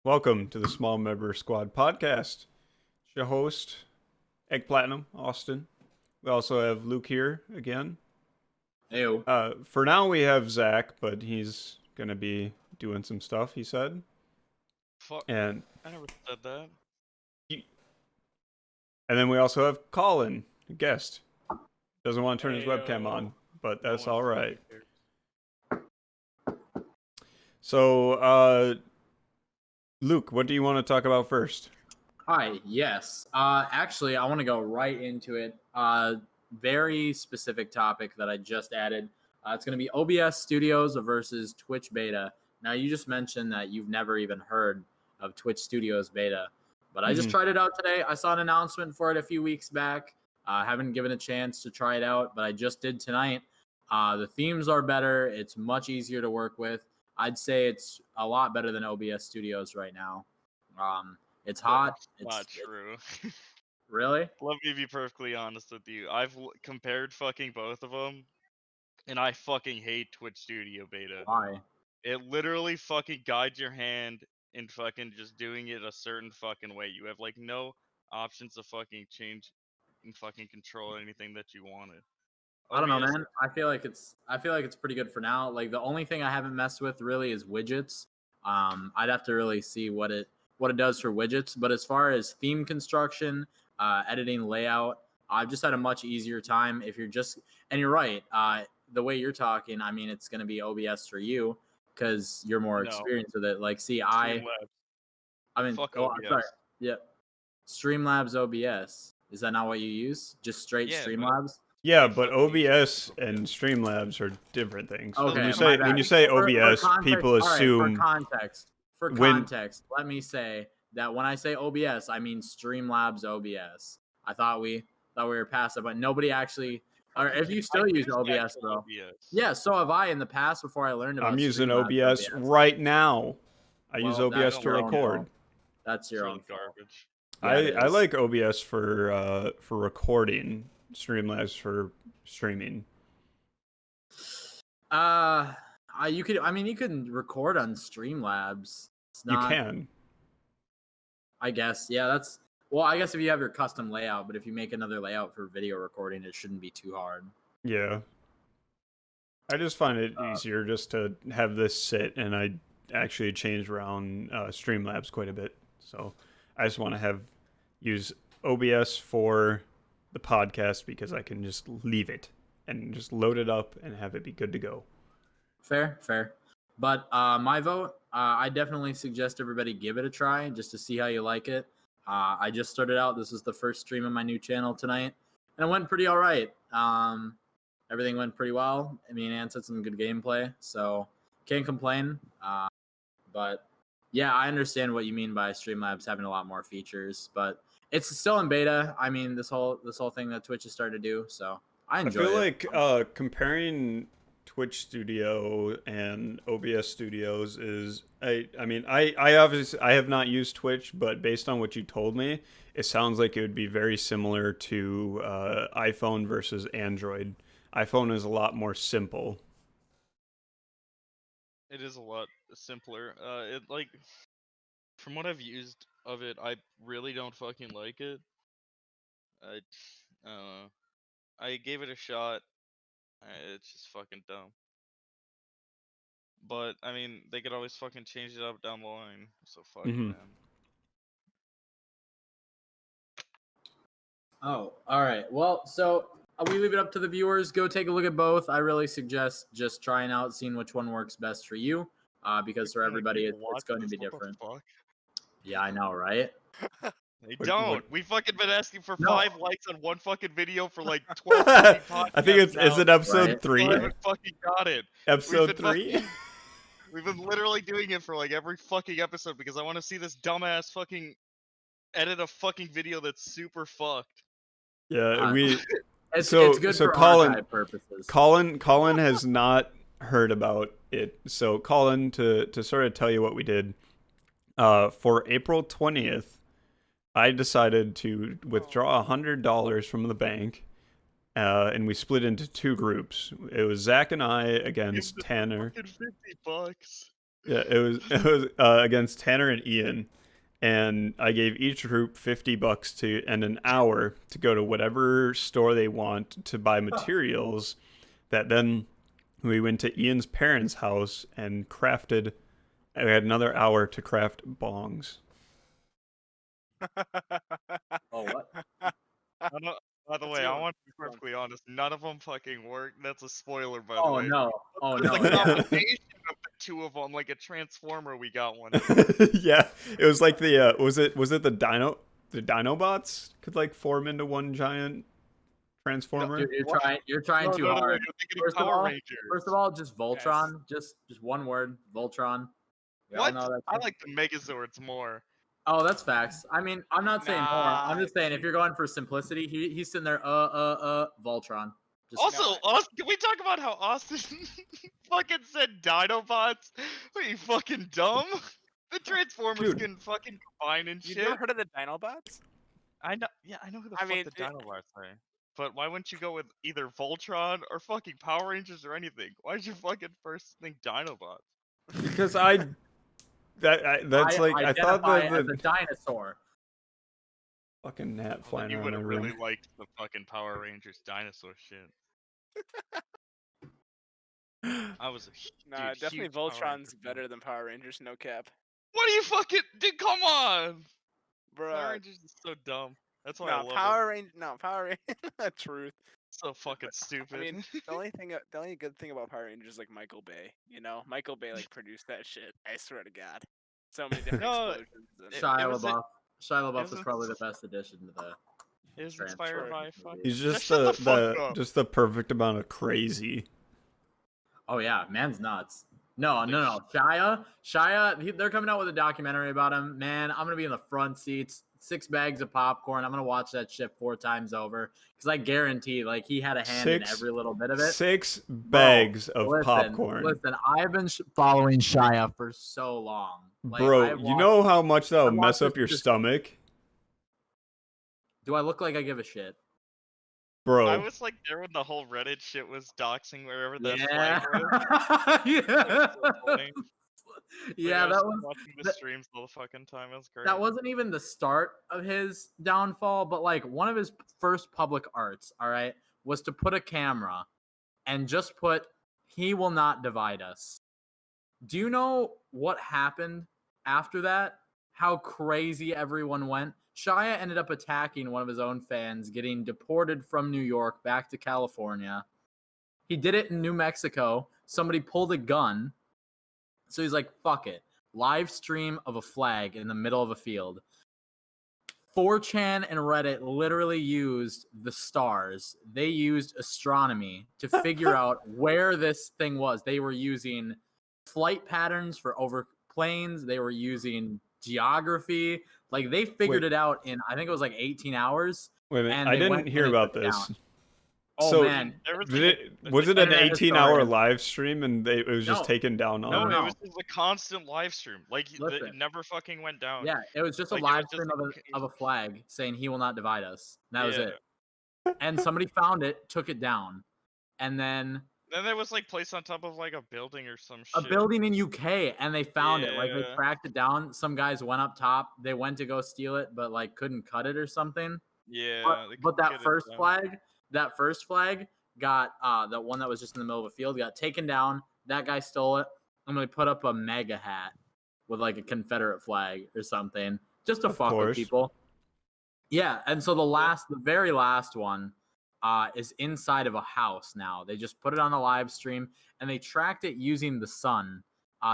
Welcome to the Small Member Squad podcast. It's your host, Egg Platinum, Austin. We also have Luke here again. Ew. For now, we have Zach, but he's going to be doing some stuff, he said. Fuck. And I never said that. and then we also have Colin, a guest. Doesn't want to turn his webcam Ayo. on, but No that's one all right. fucking cares. So, Luke, what do you want to talk about first? Hi. Yes. Actually, I want to go right into it. Very specific topic that I just added. It's going to be OBS Studios versus Twitch Beta. Now, you just mentioned that you've never even heard of Twitch Studios Beta, but I just tried it out today. I saw an announcement for it a few weeks back. I haven't given a chance to try it out, but I just did tonight. The themes are better. It's much easier to work with. I'd say it's a lot better than OBS Studios right now. It's hot. That's not true. Really? Let me be perfectly honest with you. I've compared fucking both of them, and I fucking hate Twitch Studio Beta. Why? It literally fucking guides your hand in fucking just doing it a certain fucking way. You have like no options to fucking change and fucking control anything that you wanted. I don't know, OBS man. I feel like it's pretty good for now. Like the only thing I haven't messed with really is widgets. I'd have to really see what it does for widgets. But as far as theme construction, editing, layout, I've just had a much easier time. If you're just and you're right, the way you're talking, I mean, it's gonna be OBS for you because you're more No. experienced with it. Like, see, Streamlabs. I mean, Fuck oh, OBS. sorry, yeah, Streamlabs OBS. Is that not what you use? Just straight Yeah, but- Streamlabs? Yeah, They but fucking OBS and Streamlabs are different things. Okay, When you say For OBS, context- people all right, assume for when- context, let me say that when I say OBS, I mean Streamlabs OBS. I thought we were past it, but nobody actually. Or if you still I use use OBS, actual bro. OBS. Yeah, so have I in the past before I learned about. I'm using Streamlabs OBS right now. I use Well, OBS that's to your own record. fault. That's your own fault. Garbage. Yeah, it I is. like OBS for recording, Streamlabs for streaming. You could. I mean, you can record on Streamlabs. It's You not. can. I guess. Yeah, that's. Well, I guess if you have your custom layout, but if you make another layout for video recording, it shouldn't be too hard. Yeah. I just find it easier just to have this sit, and I actually change around Streamlabs quite a bit. So I just want to use OBS for the podcast because I can just leave it and just load it up and have it be good to go. Fair. But my vote, I definitely suggest everybody give it a try just to see how you like it. I just started out. This is the first stream of my new channel tonight, and it went pretty all right. Everything went pretty well. I mean, Ant had some good gameplay, so can't complain. But yeah, I understand what you mean by Streamlabs having a lot more features, but it's still in beta. I mean, this whole thing that Twitch has started to do, so I enjoy I feel it. like comparing Twitch Studio and OBS Studios is I obviously I have not used Twitch, but based on what you told me, it sounds like it would be very similar to iPhone versus Android. iPhone is a lot more simple. It is a lot simpler. It like, from what I've used of it, I really don't fucking like it. I gave it a shot. It's just fucking dumb. But I mean, they could always fucking change it up down the line. So fuck it, Mhm. man. Oh, all right. Well, so we leave it up to the viewers. Go take a look at both. I really suggest just trying out, seeing which one works best for you, because for everybody, it's going to be different. Yeah, I know, right? They What- don't. what- We fucking been asking for No. 5 likes on one fucking video for like 12 fucking podcasts. I think is it episode Right. 3? We haven't fucking got it. Episode been 3? We've been literally doing it for like every fucking episode because I want to see this dumbass fucking edit a fucking video that's super fucked. Yeah, It's So- good so for Colin- archive purposes. Colin has not heard about it. So Colin, to sort of tell you what we did, for April 20th, I decided to withdraw $100 from the bank, and we split into 2 groups. It was Zach and I against Give the Tanner. Fucking $50. Yeah, it was against Tanner and Ian, and I gave each group $50 to and an hour to go to whatever store they want to buy materials. That then we went to Ian's parents' house and crafted. We had another hour to craft bongs. Oh, what? I don't, by the Let's way, hear I one. want to be perfectly honest. None of them fucking worked. That's a spoiler, by the Oh way. no! Oh It's no! a Yeah. combination of the two of them, like a transformer. We got one. Yeah, it was like the was it the Dinobots could like form into one giant transformer? Dude, you're trying too No, hard. you're thinking First of of Power all, Rangers. just Voltron. Just one word, Voltron. We all What? know that. I like the Megazords more. Oh, that's facts. I mean, I'm not saying more. I'm just saying if dude. you're going for simplicity, he's sitting there, Voltron. Just Also, No. Austin, can we talk about how Austin fucking said Dinobots? Are you fucking dumb? The Transformers Dude. can fucking combine and You shit. never heard of the Dinobots? I know. Yeah, I know who the I fuck mean, the Dinobots are. But why wouldn't you go with either Voltron or fucking Power Rangers or anything? Why did you fucking first think Dinobots? Because that's like I thought identify that as the a dinosaur. fucking gnat Well, flying you around would my have room. really liked the fucking Power Rangers dinosaur shit. I was a nah, dude, definitely huge Power Voltron's Ranger fan. better than Power Rangers, no cap. What are you fucking? Dude, come on! Power Bruh. Rangers is so dumb. That's why I No, love Power Ranger. No, Power Ranger. Truth. So fucking stupid. I mean, the only good thing about Power Rangers is like Michael Bay. You know, Michael Bay like produced that shit. I swear to God, so many different No, explosions. And... Shia was LaBeouf. Shia LaBeouf was is a- probably the best addition to the. it was Transformers inspired by movie. fucking. He's just Shut the fuck up. just the perfect amount of crazy. Oh yeah, man's nuts. No. Shia, they're coming out with a documentary about him. Man, I'm gonna be in the front seats, 6 bags of popcorn. I'm gonna watch that shit 4 times over because I guarantee, like, he had a hand in every little bit of it. 6 bags of Listen, popcorn. Listen, I've been following Shia for so long. Like, Bro, you know how much that'll mess watched up your this- stomach? Do I look like I give a shit? Bro. I was like there when the whole Reddit shit was doxing wherever that Yeah. flag was. It was so funny. Yeah, I was that was watching the that- streams all the fucking time. It was great. that wasn't even the start of his downfall, but like one of his first public arts, all right, was to put a camera and just put "He will not divide us." Do you know what happened after that? How crazy everyone went? Shia ended up attacking one of his own fans, getting deported from New York back to California. He did it in New Mexico. Somebody pulled a gun. So he's like, fuck it. Live stream of a flag in the middle of a field. 4chan and Reddit literally used the stars. They used astronomy to figure out where this thing was. They were using flight patterns for over planes. They were using geography. Like, they figured it out in, I think it was like 18 hours. Wait a minute, and I they went didn't hear and they about took it this. down. Oh, So, man. There was, Was it an internet 18-hour historian. live stream and it was just No. taken down on? no, no. it was just a constant live stream. Like it Listen. never fucking went down. Yeah, it was just a Like, it live was just stream like- of a flag saying "He will not divide us." And that was Yeah. it. And somebody found it, took it down, and then Then there was like placed on top of like a building or some a shit. building in UK, and they found it. Like, they Yeah. tracked it down. Some guys went up top. They went to go steal it, but like couldn't cut it or something. Yeah. they But couldn't that get it first down. flag got the one that was just in the middle of a field got taken down. That guy stole it, and they put up a mega hat with like a Confederate flag or something, just to Of fuck with course. people. Yeah, and so the very last one is inside of a house now. They just put it on a live stream, and they tracked it using the sun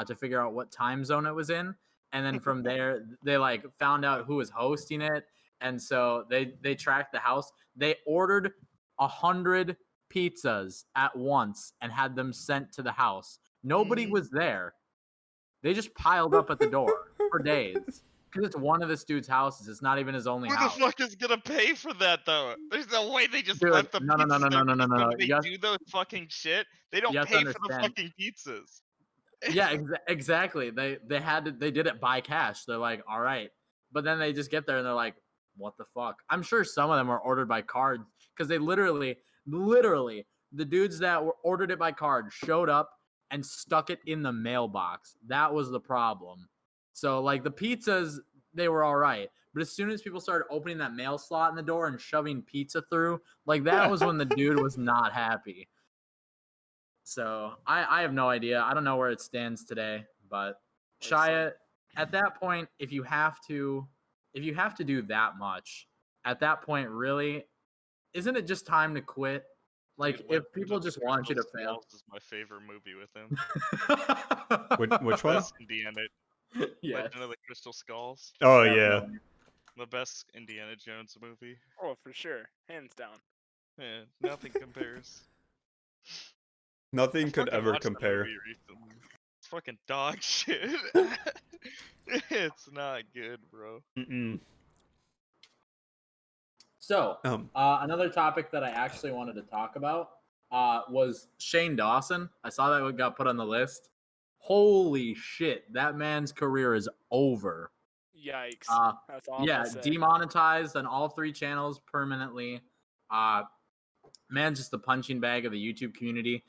to figure out what time zone it was in. And then from there, they like found out who was hosting it. And so they tracked the house. They ordered 100 pizzas at once and had them sent to the house. Nobody was there. They just piled up at the door for days. Because it's one of this dude's houses. It's not even his only Who house. the fuck is gonna pay for that though? There's no way they just Dude, left the no. pizzas there, because No. when they You have- do those fucking shit, they don't you have to pay for the understand. fucking pizzas. Yeah, exactly. They did it by cash. They're like, all right, but then they just get there and they're like, what the fuck? I'm sure some of them were ordered by card because they literally, the dudes that were ordered it by card showed up and stuck it in the mailbox. That was the problem. So like the pizzas, they were all right. But as soon as people started opening that mail slot in the door and shoving pizza through, like that was when the dude was not happy. So I have no idea. I don't know where it stands today, but Shia, at that point, if you have to do that much, at that point, really, isn't it just time to quit? Like Dude, if Legend people of the just want you to Crystal fail. Skulls is my favorite movie with him. Which one? Best Indiana. Yes, Legend of the Crystal Skulls. Oh yeah. definitely. The best Indiana Jones movie. Oh, for sure, hands down. Yeah, nothing compares. Nothing I could fucking ever watched the compare. movie recently. It's fucking dog shit. It's not good, bro. Mm-mm. So Um, another topic that I actually wanted to talk about was Shane Dawson. I saw that one got put on the list. Holy shit, that man's career is over. Yikes. That's all I'm Yeah, gonna say. demonetized on all 3 channels permanently. Man's just the punching bag of the YouTube community.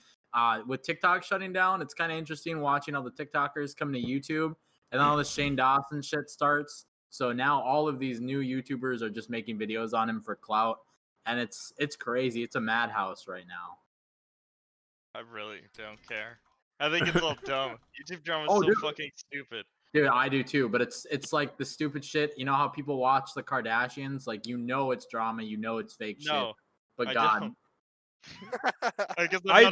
With TikTok shutting down, it's kind of interesting watching all the TikTokers coming to YouTube, and then all the Shane Dawson shit starts. So now all of these new YouTubers are just making videos on him for clout, and it's crazy. It's a madhouse right now. I really don't care. I think it's all dumb. YouTube drama is Oh, so dude. fucking stupid. Dude, I do too, but it's like the stupid shit. You know how people watch the Kardashians? Like, you know it's drama, you know it's fake shit. No, But I God, don't. I guess I-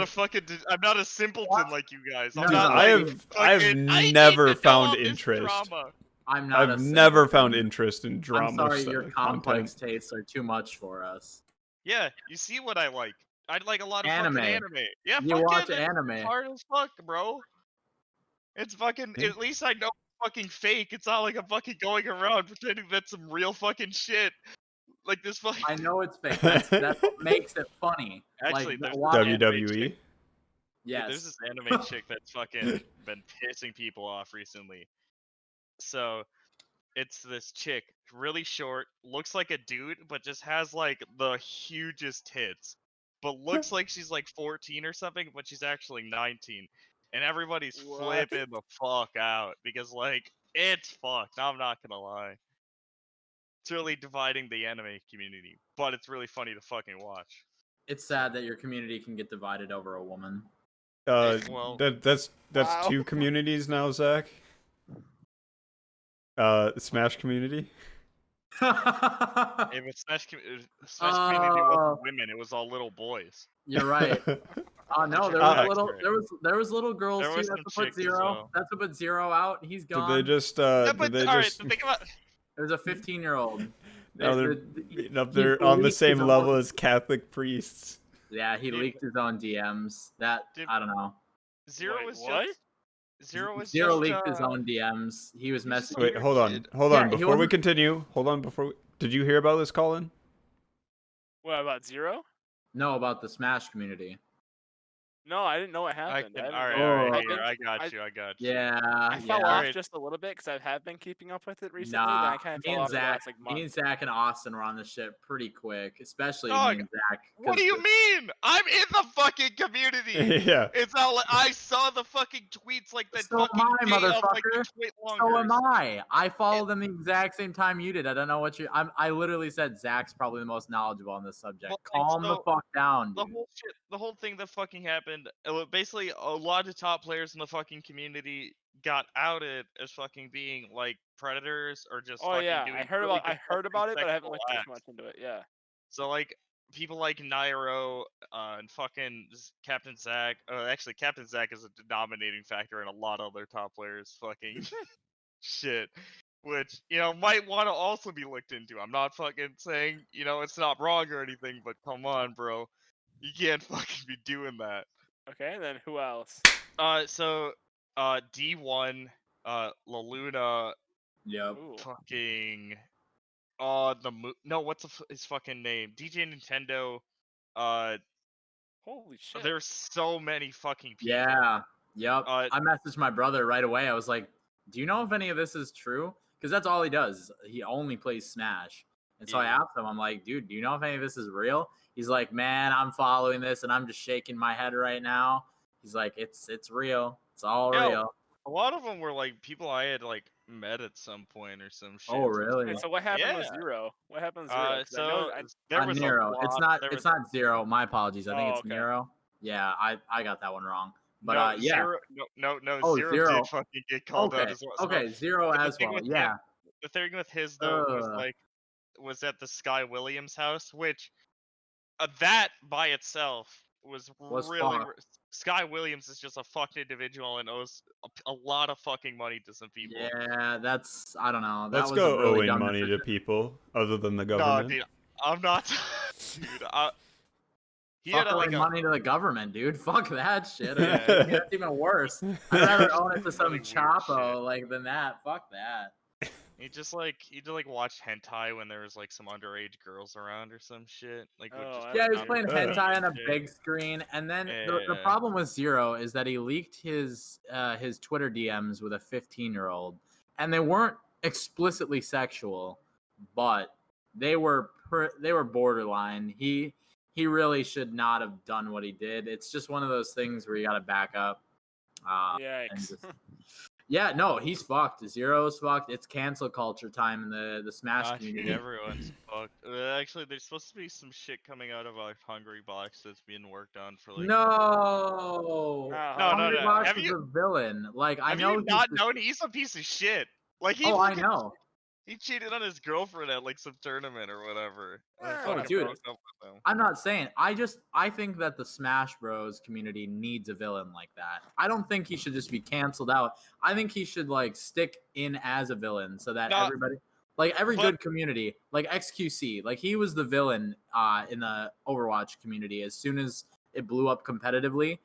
I'm not a simpleton like you guys. I'm No, not I like, have I've fucking, I need never to know found all this interest. drama. I'm not. I've a never simpleton. found interest in drama. I'm sorry, your complex content. tastes are too much for us. Yeah, you see what I like. I like a lot of Anime. fucking anime. Yeah, You fucking watch it's anime. hard as fuck, bro. It's fucking. Yeah. At least I know it's fucking fake. It's not like I'm fucking going around pretending that's some real fucking shit. Like this fucking. I know it's fake. That's what makes it funny. Actually, like, there's watch- anime WWE. chick- Yes. There's this anime chick that's fucking been pissing people off recently. So, it's this chick, really short, looks like a dude, but just has like the hugest tits. But looks like she's like 14 or something, but she's actually 19. And everybody's What? flipping the fuck out because like it's fucked. I'm not gonna lie. It's really dividing the anime community, but it's really funny to fucking watch. It's sad that your community can get divided over a woman. Well- that's Wow. 2 communities now, Zach. Smash community. If it's Smash community wasn't women, it was all little boys. You're right. Oh no, there Ah, was there was little girls There too. was That's some what put chicks as zero. well. That's what put zero out. He's Did gone. they just Yeah, did but they alright, just think about. It was a 15-year-old. now they're He up there on the leaked same his level own- as Catholic priests? Yeah, he Dude. leaked his own DMs. That Dude. I don't know. Zero Wait, was what? just. Zero was Zero just. leaked his own DMs. He was he's just messaging. Wait, weird hold on. kid. Hold Yeah, on he before we wasn't- continue. Hold on before we, did you hear about this, Colin? What about Zero? No, about the Smash community. No, I didn't know what I happened. can, I didn't alright, know. alright, Oh. here, I got you. Yeah, I fell yeah. off Alright. just a little bit because I have been keeping up with it recently. Nah, Then I kind of me fell and off the Zach, last like month. me and Zach and Austin were on this shit pretty quick, especially Dog, me and Zach. What do 'cause you mean? I'm in the fucking community. Yeah. It's not like I saw the fucking tweets like that So fucking am I, day of like the motherfucker. tweet So am longers. I. I followed them the exact same time you did. I don't know what you. I literally said Zach's probably the most knowledgeable on this subject. Well, like, Calm the so, fuck down, The dude. whole shit, the whole thing that fucking happened. Basically, a lot of top players in the fucking community got outed as fucking being like predators or just Oh fucking yeah, doing I heard really about it, but I haven't disrespectful looked too acts. much into it. Yeah. So like people like Nairo and fucking Captain Zach. Actually, Captain Zach is a dominating factor in a lot of other top players' fucking shit, which might want to also be looked into. I'm not fucking saying it's not wrong or anything, but come on, bro, you can't fucking be doing that. Okay, then who else? So D1, La Luna, Yep. Ooh. fucking what's his fucking name? DJ Nintendo. Holy shit. There's so many fucking people. Yeah. Yep. Uh, I messaged my brother right away. I was like, "Do you know if any of this is true?" Because that's all he does. He only plays Smash. And so I Yeah. asked him, I'm like, "Dude, do you know if any of this is real?" He's like, "Man, I'm following this and I'm just shaking my head right now." He's like, it's real. It's all Yeah, real. a lot of them were like people I had like met at some point or some shit. Oh, so it's really? Wait, like, so what happened with yeah. Zero? What happened with Zero? 'Cause I know. So there was a Nero. lot. It's not. There It's was not Zero. My apologies. I think Oh, it's okay. Nero. Yeah, I got that one wrong. But no yeah. Zero. No. Oh, Zero Zero. did fucking get called out Okay. as well. So Okay. Zero the as thing well. with Yeah. him, the thing with his though was Uh, like was at the Sky Williams house, which that by itself was Was really fucked. Sky Williams is just a fucked individual and owes a lot of fucking money to some people. Yeah, that's. I don't know. That Let's was a go really owing dumb money to decision. people other than the No, government. dude, I'm not. Dude, he Fuck had like owing a money to the government, dude. Fuck that shit. Yeah. That's even worse. I'd rather own it to some Really weird Chapo shit. like than that. Fuck that. he just watch hentai when there was like some underage girls around or some shit. Like would Oh, just that's Yeah, he put was on playing weird. hentai on a shit. big screen, and then the Yeah. problem with Zero is that he leaked his Twitter DMs with a 15-year-old, and they weren't explicitly sexual, but they were borderline. He really should not have done what he did. It's just one of those things where you got to back up. And Yikes. just, yeah, no, he's fucked. Zero's fucked. It's cancel culture time in the Smash Gosh, community. everyone's fucked. Actually, there's supposed to be some shit coming out of our Hungry Box that's being worked on for like. No, No, Hungry no. Box Have is you- a villain. Like I Have know you he's not the- known he's a piece of shit? Like he Oh, I fucking know. he cheated on his girlfriend at like some tournament or whatever. And Oh, fucking dude. broke up with him. I'm not saying. I think that the Smash Bros community needs a villain like that. I don't think he should just be canceled out. I think he should like stick in as a villain so that No, everybody, like every but- good community, like XQC, like he was the villain in the Overwatch community. As soon as it blew up competitively,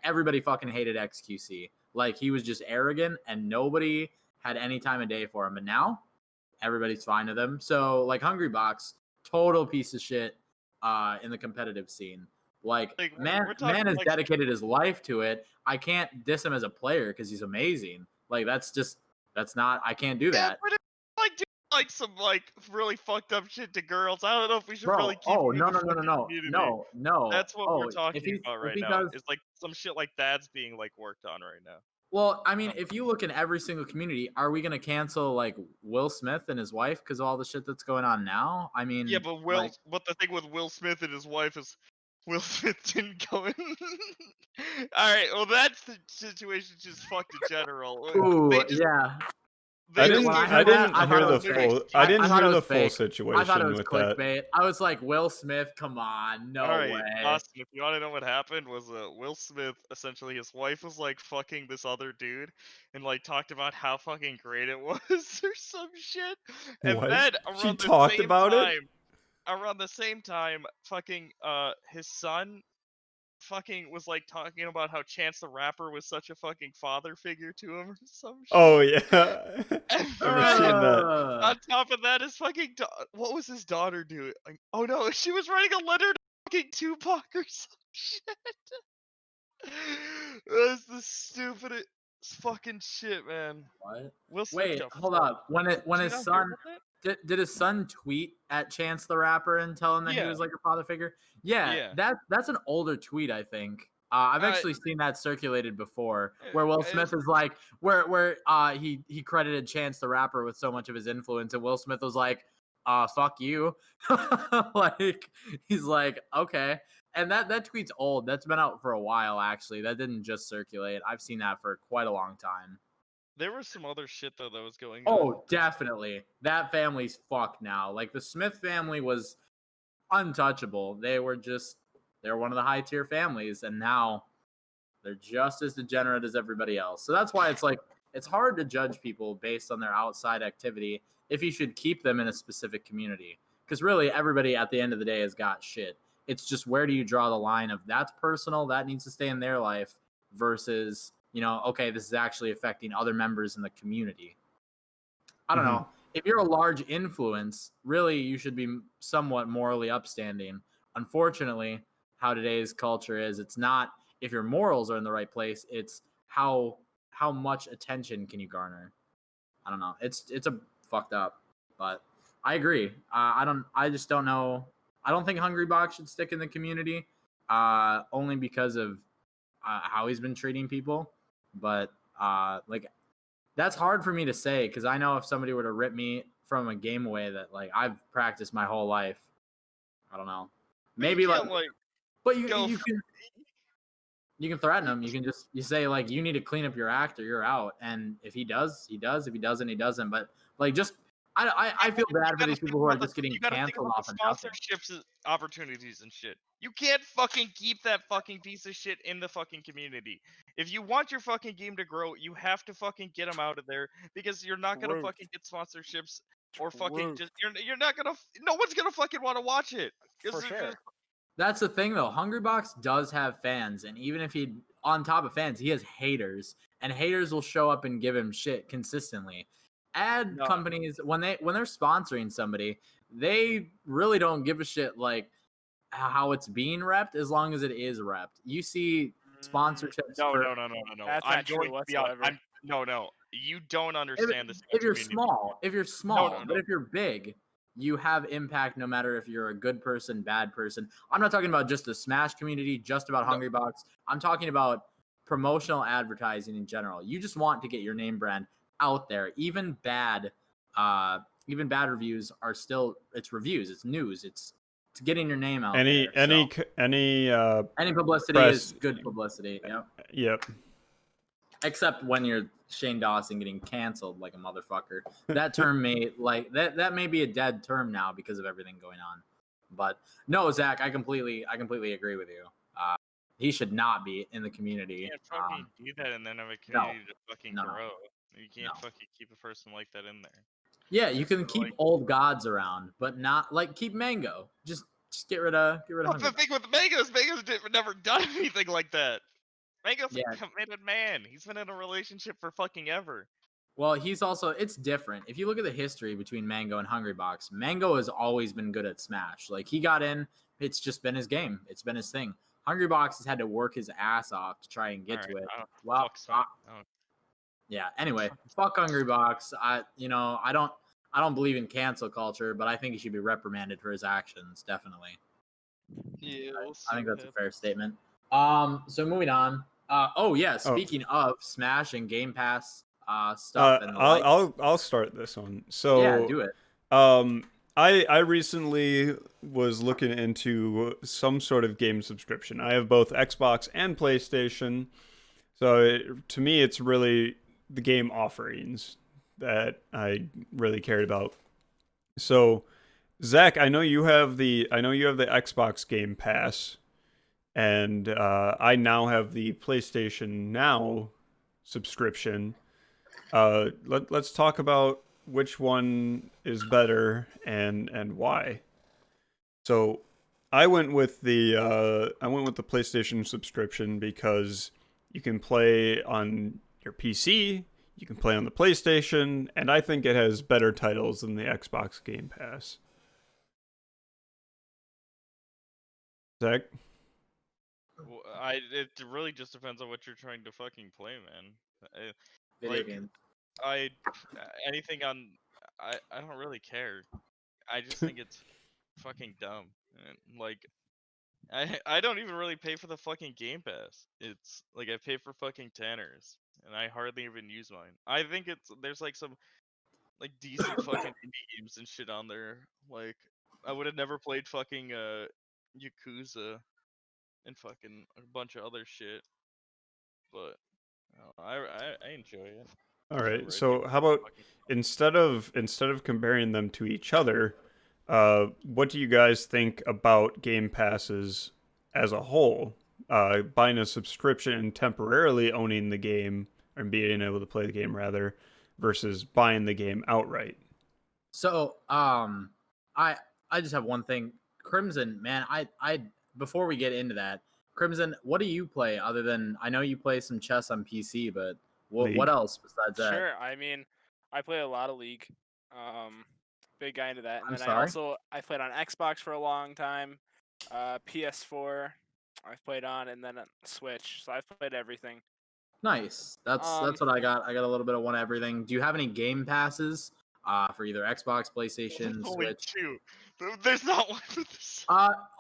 everybody fucking hated XQC. Like he was just arrogant and nobody had any time of day for him. And now everybody's fine with him. So like Hungry Box, total piece of shit in the competitive scene. Like man we're talking has like- dedicated his life to it. I can't diss him as a player because he's amazing. Like that's not I can't do Yeah, that. but it's like doing like some like really fucked up shit to girls. I don't know if we should Bro, really keep. oh him in no the no no no fucking no community. no. That's what Oh, we're if talking he's- about if right he now. does- It's like some shit like that's being like worked on right now. Well, I mean, if you look in every single community, are we gonna cancel like Will Smith and his wife because of all the shit that's going on now? I mean, Yeah, but but the thing with Will Smith and his wife is Will Smith didn't go in. All right, well that's the situation just fucked in general. Ooh, They just- yeah. they I just didn't. When I gave I heard him- that, didn't I hear thought it the was full. fake. I didn't I thought hear it the was full fake. situation I thought it was with that. clickbait. I was like, Will Smith, come on, no All right, way. Dawson, if you want to know what happened, was Will Smith essentially his wife was like fucking this other dude, and like talked about how fucking great it was or some shit, and What? then She around the talked same about it? time, around the same time, fucking his son fucking was like talking about how Chance the Rapper was such a fucking father figure to him or some shit. Oh yeah. And I've seen that. on top of that, his fucking what was his daughter doing? Like, oh no, she was writing a letter to fucking Tupac or some shit. That's the stupidest fucking shit, man. What? Will Smith Wait, got hold fucked. up. When Did his you not hear son about that? did his son tweet at Chance the Rapper and tell him that he Yeah. was like a father figure? Yeah, Yeah. that's an older tweet, I think. I've actually seen that circulated before, where Will Smith is like, where he credited Chance the Rapper with so much of his influence, and Will Smith was like, fuck you, like he's like, okay, and that tweet's old. That's been out for a while, actually. That didn't just circulate. I've seen that for quite a long time. There was some other shit though that was going on. Oh, definitely. That family's fucked now. Like the Smith family was untouchable. They're one of the high tier families, and now they're just as degenerate as everybody else. So that's why it's like it's hard to judge people based on their outside activity if you should keep them in a specific community. Because really everybody at the end of the day has got shit. It's just where do you draw the line of that's personal, that needs to stay in their life versus, okay, this is actually affecting other members in the community. I don't know. If you're a large influence, really you should be somewhat morally upstanding. Unfortunately, how today's culture is, it's not if your morals are in the right place, it's how much attention can you garner. I don't know. It's a fucked up, but I agree. I just don't know. I don't think Hungry Box should stick in the community, only because of how he's been treating people, but like that's hard for me to say because I know if somebody were to rip me from a game away that like I've practiced my whole life, I don't know. Maybe you like, can't, like but go. you can threaten him. You say like you need to clean up your act or you're out. And if he does, he does. If he doesn't, he doesn't. But like just I feel bad for these people who are just getting You gotta think canceled about off the and nothing. sponsorships opportunities and shit. You can't fucking keep that fucking piece of shit in the fucking community. If you want your fucking game to grow, you have to fucking get them out of there because you're not gonna Truth. fucking get sponsorships or fucking Truth. just you're not gonna no one's gonna fucking want to watch it. For sure. That's the thing though. Hungrybox does have fans, and even if he on top of fans, he has haters, and haters will show up and give him shit consistently. Ad No. companies when they're sponsoring somebody, they really don't give a shit like how it's being repped as long as it is repped. You see sponsorships No, for no. That's I'm not true going to be honest. whatsoever. No. You don't understand this. if you're small, No. but if you're big, you have impact no matter if you're a good person, bad person. I'm not talking about just the Smash community, just about No. Hungrybox. I'm talking about promotional advertising in general. You just want to get your name brand out there. Even bad reviews are still it's reviews, it's news, it's getting your name out there. Any publicity press- is good publicity. Yep. Yep. Except when you're Shane Dawson getting canceled like a motherfucker. That term may like that may be a dead term now because of everything going on. But no, Zach, I completely agree with you. He should not be in the community. You can't fucking do that and then have a community to fucking grow. You can't fucking keep a person like that in there. Yeah, you can keep old gods around, but not like keep Mango. Just get rid of What's the thing with Mango's never done anything like that. Mango's Yeah. a committed man. He's been in a relationship for fucking ever. Well, he's also it's different. If you look at the history between Mango and Hungrybox, Mango has always been good at Smash. Like he got in, it's just been his game. It's been his thing. Hungrybox has had to work his ass off to try and get to it. Well, yeah. Anyway, fuck Hungrybox. I don't believe in cancel culture, but I think he should be reprimanded for his actions. Definitely. Yeah, I think that's a fair statement. So moving on. Speaking of Smash and Game Pass stuff, and I'll start this one. So yeah, do it. I recently was looking into some sort of game subscription. I have both Xbox and PlayStation, so to me, it's really the game offerings that I really cared about. So, Zach, I know you have the Xbox Game Pass, and I now have the PlayStation Now subscription. Let's talk about which one is better and why. So, I went with the PlayStation subscription because you can play on your PC, you can play on the PlayStation, and I think it has better titles than the Xbox Game Pass. Zach? It really just depends on what you're trying to fucking play, man. Video games. Anything on I don't really care. I just think it's fucking dumb. And, like I don't even really pay for the fucking Game Pass. It's like I pay for fucking tanners, and I hardly even use mine. I think there's like some like decent fucking indie games and shit on there. Like I would have never played fucking Yakuza and fucking a bunch of other shit, but I enjoy it. All right. So how about instead of comparing them to each other, what do you guys think about Game Passes as a whole? Buying a subscription and temporarily owning the game and being able to play the game rather, versus buying the game outright. So, I just have one thing. Crimson, man, I before we get into that, Crimson, what do you play other than I know you play some chess on PC, but what else besides that? Sure. I mean, I play a lot of League. Big guy into that. And I'm then sorry? I played on Xbox for a long time. PS4 I've played on, and then Switch. So I've played everything. Nice. That's what I got. I got a little bit of one everything. Do you have any game passes? for either Xbox, PlayStation, Only Switch. 2. There's not one for this.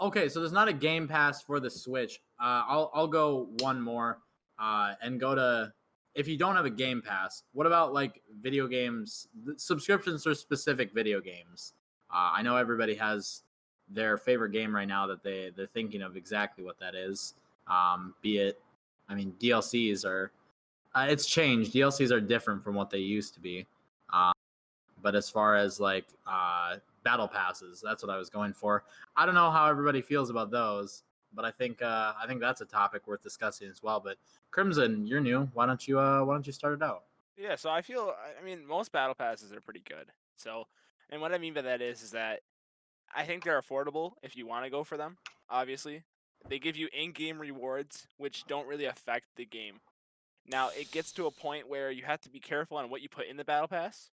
Okay, so there's not a Game Pass for the Switch. I'll go one more, and go to, if you don't have a Game Pass, what about like video games, subscriptions for specific video games? I know everybody has their favorite game right now that they're thinking of exactly what that is. Be it, I mean, DLCs are, it's changed. DLCs are different from what they used to be. But as far as like battle passes, that's what I was going for. I don't know how everybody feels about those, but I think that's a topic worth discussing as well. But Crimson, you're new. Why don't you start it out? Yeah, so I mean, most battle passes are pretty good. So, and what I mean by that is that I think they're affordable if you want to go for them. Obviously, they give you in-game rewards, which don't really affect the game. Now, it gets to a point where you have to be careful on what you put in the battle pass.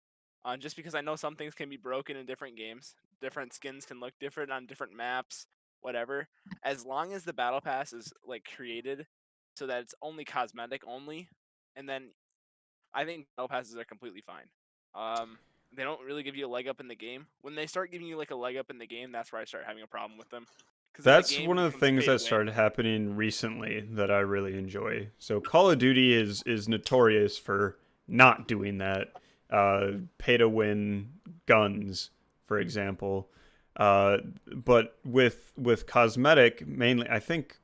Just because I know some things can be broken in different games, different skins can look different on different maps, whatever. As long as the battle pass is like created so that it's only cosmetic only, and then I think battle passes are completely fine. They don't really give you a leg up in the game. When they start giving you like a leg up in the game, that's where I start having a problem with them. That's one of the things that started happening recently that I really enjoy. So Call of Duty is notorious for not doing that. Pay to win guns, for example. But with cosmetic mainly, I think,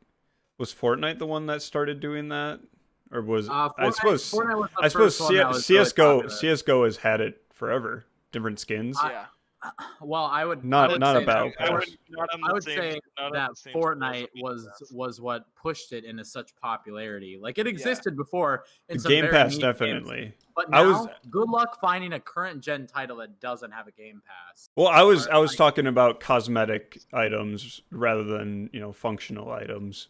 was Fortnite the one that started doing that, or was Fortnite was the I suppose first one that was CS:GO really popular. CS:GO has had it forever, different skins. Yeah. Well, I would Not I would a say battle that, pass. I would say that Fortnite was what pushed it into such popularity. Like it existed before in some Game very Pass niche definitely. games, but I now, was good luck finding a current gen title that doesn't have a Game Pass. Well, I was talking about cosmetic items rather than, functional items.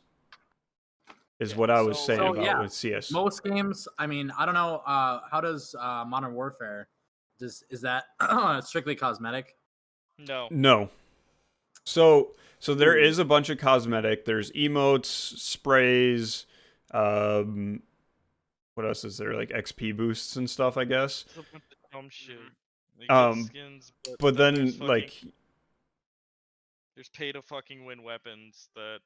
Is what I was saying about with CS. Most games, I mean, I don't know. How does Modern Warfare? Is that strictly cosmetic? No. So there is a bunch of cosmetic. There's emotes, sprays. What else is there? Like XP boosts and stuff, I guess. There's a bunch of dumb shit. They get skins, but then like there's pay to fucking win weapons that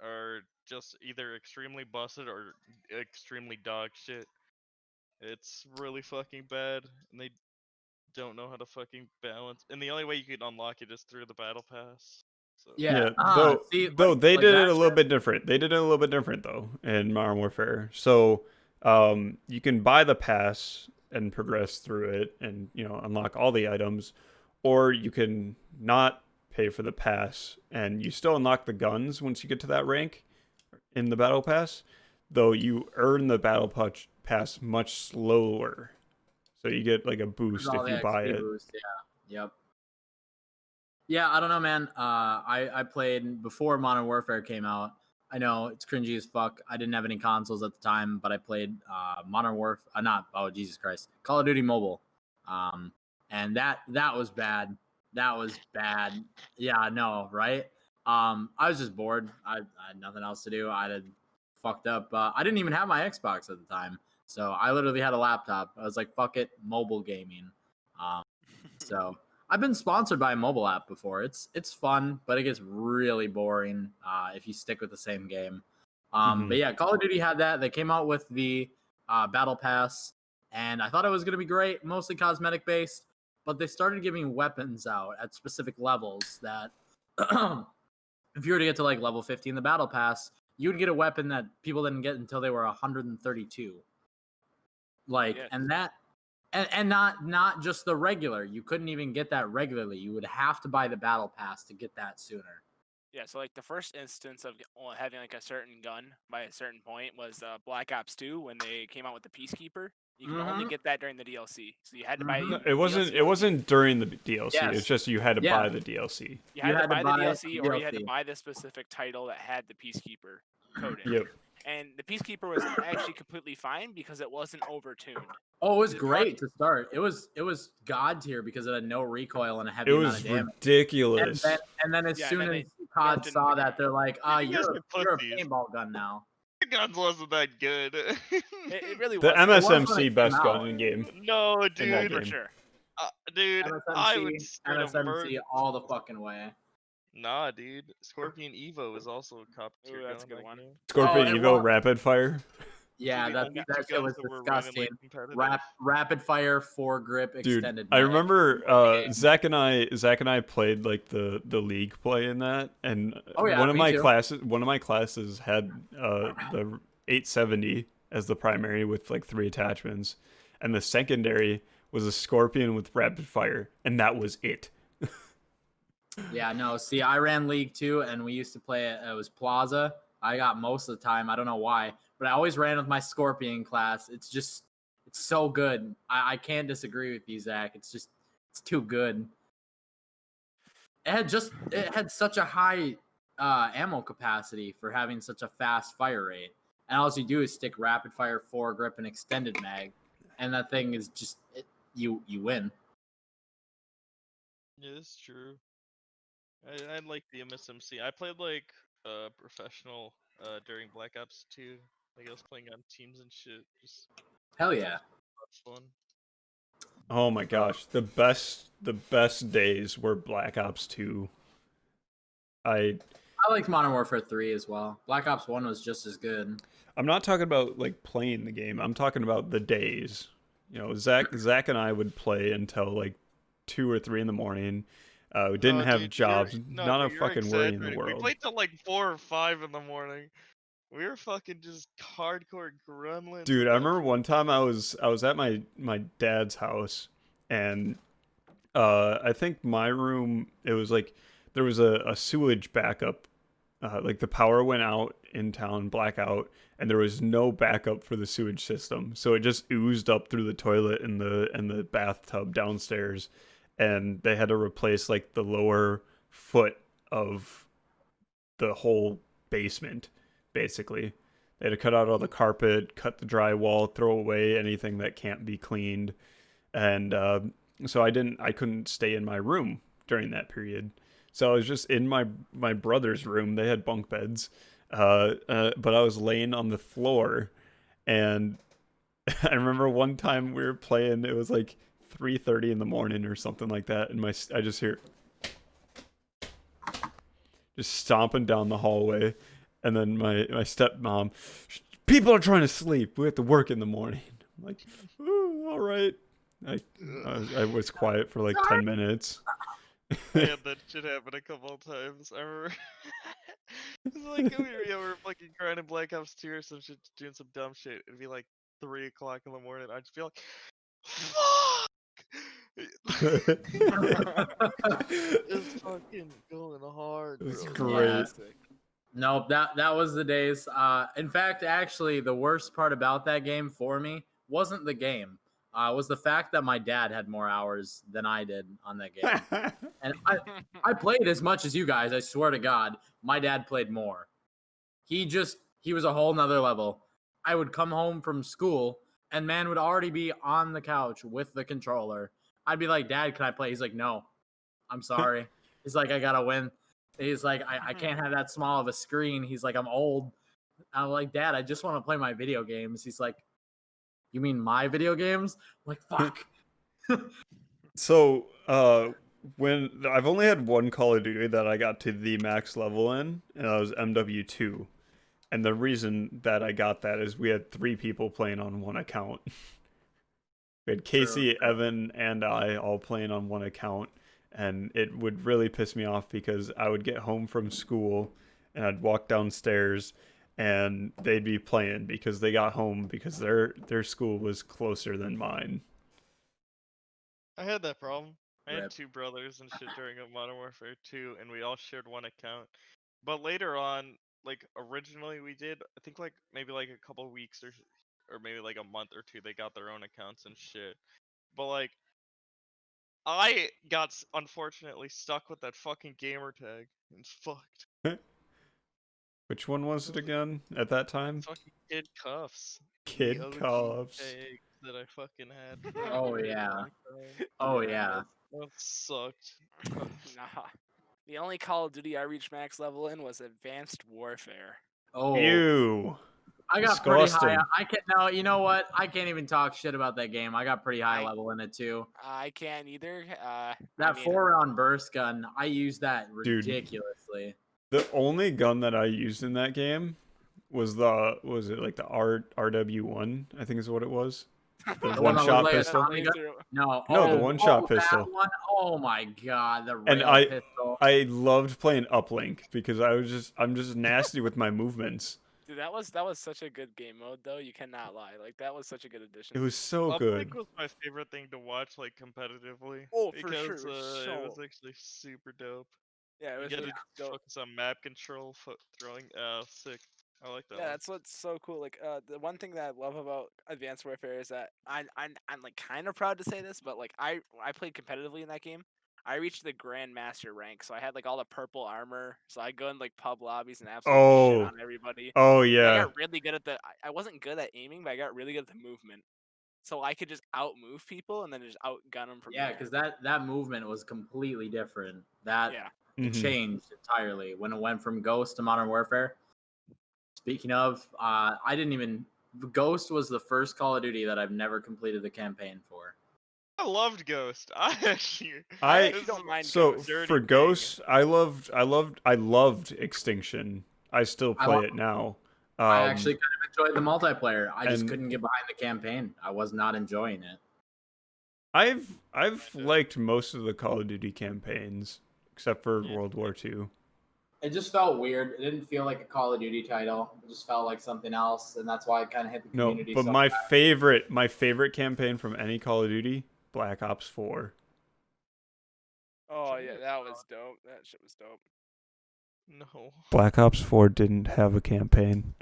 are just either extremely busted or extremely dog shit. It's really fucking bad, and they don't know how to fucking balance. And the only way you can unlock it is through the battle pass. So. Yeah. Though they did it a little bit different. They did it a little bit different though in Modern Warfare. So you can buy the pass and progress through it, and unlock all the items, or you can not pay for the pass and you still unlock the guns once you get to that rank in the battle pass. Though you earn the battle pass much slower. So you get like a boost if you buy it. Boost, yeah. Yep. Yeah, I don't know, man. I played before Modern Warfare came out. I know it's cringy as fuck. I didn't have any consoles at the time, but I played Modern Warfare. Jesus Christ, Call of Duty Mobile. And that was bad. That was bad. Yeah, no, right? I was just bored. I had nothing else to do. I had fucked up. I didn't even have my Xbox at the time. So I literally had a laptop. I was like, fuck it, mobile gaming. So I've been sponsored by a mobile app before. It's fun, but it gets really boring if you stick with the same game. But yeah, Call of Duty had that. They came out with the Battle Pass, and I thought it was going to be great, mostly cosmetic based, but they started giving weapons out at specific levels that if you were to get to like level 50 in the Battle Pass, you would get a weapon that people didn't get until they were 132. And not just the regular. You couldn't even get that regularly. You would have to buy the battle pass to get that sooner. Yeah, so like the first instance of having like a certain gun by a certain point was Black Ops 2 when they came out with the Peacekeeper. You could only get that during the DLC, so you had to buy. No, it wasn't during the DLC. Yes. It's just you had to buy the DLC. You had to buy the DLC, or you had to buy the specific title that had the Peacekeeper code in. Yep. And the Peacekeeper was actually completely fine because it wasn't overtuned. Oh, it was great to start. It was god tier because it had no recoil and a heavy amount of damage. It was ridiculous. And then as soon as COD saw that, they're like, you're a paintball gun now. The guns wasn't that good. It really the wasn't. MSMC best gun in game. No, dude. For sure. Dude, I would straight up murder. MSMC all the fucking way. Nah, dude. Scorpion Evo is also a top tier Ooh, gun that's a in good that one. game. Scorpion it Evo was. Rapid Fire. Yeah, The only two that shit guns was that were disgusting. randomly competitive. Rapid fire, foregrip, Dude, extended. I mag. remember game. Zach and I played like the league play in that, and Oh, yeah, one of me my too. classes had the 870 as the primary with like 3 attachments, and the secondary was a Scorpion with rapid fire, and that was it. Yeah, no. See, I ran League 2, and we used to play it. It was Plaza. I got most of the time. I don't know why, but I always ran with my Scorpion class. It's so good. I can't disagree with you, Zach. It's too good. It had such a high ammo capacity for having such a fast fire rate, and all you do is stick rapid fire, foregrip, and extended mag, and that thing is just you win. Yeah, that's true. I like the MSMC. I played like professional during Black Ops 2. Like I was playing on teams and shit. Just Hell yeah. lots of fun. Oh my gosh, the best days were Black Ops 2. I liked Modern Warfare 3 as well. Black Ops 1 was just as good. I'm not talking about like playing the game. I'm talking about the days. You know, Zach and I would play until like 2 or 3 in the morning. We didn't No, have dude, jobs, no, not a dude, you're fucking worry in the exaggerating. We world. played till like 4 or 5 in the morning. We were fucking just hardcore gremlins. Dude, at I that remember point. one time I was at my dad's house, and I think my room, it was like there was a sewage backup. Like the power went out in town, blackout, and there was no backup for the sewage system, so it just oozed up through the toilet and the bathtub downstairs, and they had to replace like the lower foot of the whole basement, basically. They had to cut out all the carpet, cut the drywall, throw away anything that can't be cleaned, and so I couldn't stay in my room during that period. So I was just in my brother's room. They had bunk beds, but I was laying on the floor, and I remember one time we were playing. It was like 3:30 in the morning or something like that, and I just hear just stomping down the hallway, and then my stepmom, people are trying to sleep. We have to work in the morning. I'm like, ooh, all right. I was quiet for like 10 minutes. I had that shit happen a couple of times. I remember. It's like we were fucking grinding Black Ops 2 or some shit, doing some dumb shit. It'd be like 3 o'clock in the morning. I'd just be like, fuck! Just fucking going hard, It was bro. great. Fantastic. No, that was the days. In fact, actually, the worst part about that game for me wasn't the game. Was the fact that my dad had more hours than I did on that game. And I played as much as you guys. I swear to God, my dad played more. He was a whole nother level. I would come home from school, and man would already be on the couch with the controller. I'd be like, Dad, can I play? He's like, no, I'm sorry. He's like, I gotta win. He's like, I can't have that small of a screen. He's like, I'm old. I'm like, Dad, I just want to play my video games. He's like, you mean my video games? I'm like, fuck. So, when I've only had one Call of Duty that I got to the max level in, and that was MW2. And the reason that I got that is we had 3 people playing on one account. We had Casey, True. Evan, and I all playing on one account, and it would really piss me off because I would get home from school and I'd walk downstairs and they'd be playing because they got home because their school was closer than mine. I had that problem. I had Rip. 2 brothers and shit during a Modern Warfare 2, and we all shared one account. But later on, like originally we did, I think like maybe like a couple weeks or maybe like a month or 2, they got their own accounts and shit. But like, I got unfortunately stuck with that fucking gamer tag. It's fucked. Which one was it again at that time? Fucking Kid Cuffs. Kid The OG Cuffs. tag that I fucking had. For a Oh, very yeah. long time. Oh yeah. That sucked. Nah. The only Call of Duty I reached max level in was Advanced Warfare. Oh, Ew. I got pretty high. Disgusting. You know what? I can't even talk shit about that game. I got pretty high I- level in it too. I can't either. That 4-round burst gun, I use that Dude. ridiculously. The only gun that I used in that game was the RW1, I think is what it was. The The one that one-shot was like a pistol. Tommy gun? No, No, the one-shot pistol. That one. Oh my god, the And rail pistol. I loved playing uplink because I'm just nasty with my movements. Dude, that was such a good game mode though. You cannot lie. Like that was such a good addition. It was so Uplink good. was my favorite thing to watch, like competitively. Oh, for because, sure, it was actually super dope. Yeah, it You was get really to dope. focus on map control, throwing. Sick. I like that Yeah, one. that's what's so cool. Like, the one thing that I love about Advanced Warfare is that I'm like kind of proud to say this, but like I played competitively in that game. I reached the Grandmaster rank, so I had like all the purple armor. So I go in like pub lobbies and absolutely shit on everybody. Oh I yeah. got really good at I wasn't good at aiming, but I got really good at the movement. So I could just outmove people and then just outgun them from Yeah, there. because that movement was completely different. That Yeah. it changed entirely when it went from Ghost to Modern Warfare. Speaking of, Ghost was the first Call of Duty that I've never completed the campaign for. I loved Ghost. I actually don't mind So Ghost. for Ghost, I loved Extinction. I still play it now. I actually kind of enjoyed the multiplayer. I just and- couldn't get behind the campaign. I was not enjoying it. I've liked most of the Call of Duty campaigns except for World War II. It just felt weird. It didn't feel like a Call of Duty title. It just felt like something else, and that's why I kind of hit the community. No, but my favorite campaign from any Call of Duty, Black Ops 4. Oh yeah, that was dope. That shit was dope. No. Black Ops 4 didn't have a campaign.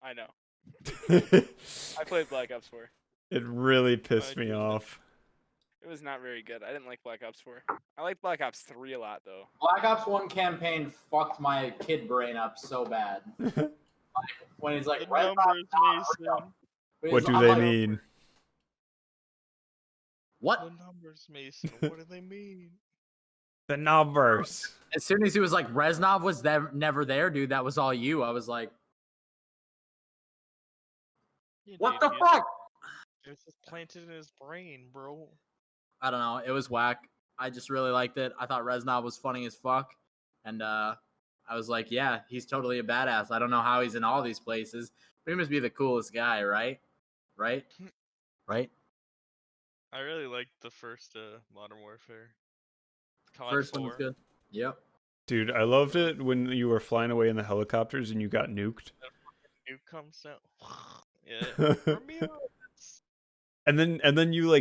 I know. It I played Black Ops 4. really pissed me off. It was not very good. I didn't like Black Ops 4. I like Black Ops 3 a lot though. Black Ops 1 campaign fucked my kid brain up so bad. When he's like, The Red numbers, Ops, Mason. What do they mean? What? The numbers, Mason. What do they mean? The numbers. As soon as he was like, Reznov was never there, dude. That was all you. I was like, You what the idiot. fuck? It was just planted in his brain, bro. I don't know. It was whack. I just really liked it. I thought Reznov was funny as fuck. And I was like, yeah, he's totally a badass. I don't know how he's in all these places, but he must be the coolest guy, right? Right? Right? I really liked the first Modern Warfare. COD First 4. one was good. Yep. Dude, I loved it when you were flying away in the helicopters and you got nuked. Nuke comes down. Yeah. And then you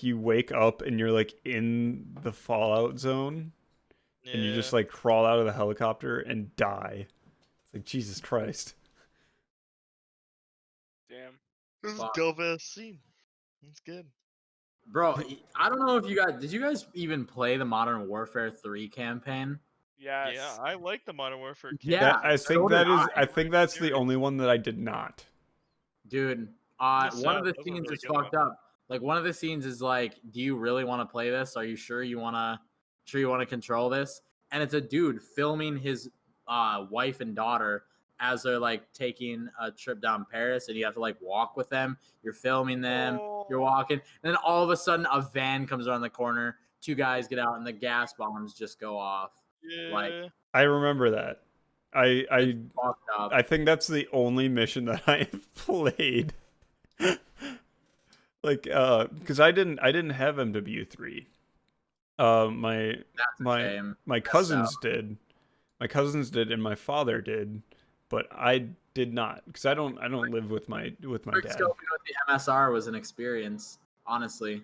you wake up and you're like in the fallout zone and you just like crawl out of the helicopter and die. It's like Jesus Christ. Damn. This is a dope ass scene. It's good. Bro, I don't know if did you guys even play the Modern Warfare 3 campaign? Yes. Yeah, I like the Modern Warfare campaign. Yeah, I think I think that's the Serious. only one that I did not. Dude, Yes, one of the that was a scenes really is good fucked up. Like one of the scenes is like, do you really want to play this? Are you sure you want to control this? And it's a dude filming his wife and daughter as they're like taking a trip down Paris, and you have to like walk with them. You're filming them, you're walking, and then all of a sudden a van comes around the corner. Two guys get out, and the gas bombs just go off. Yeah. Like, I remember that. I fucked up. I think that's the only mission that I have played. Like because I didn't have MW3. My cousins did. My cousins did and my father did, but I did not because I don't live with my dad. Scoping with the MSR was an experience, honestly.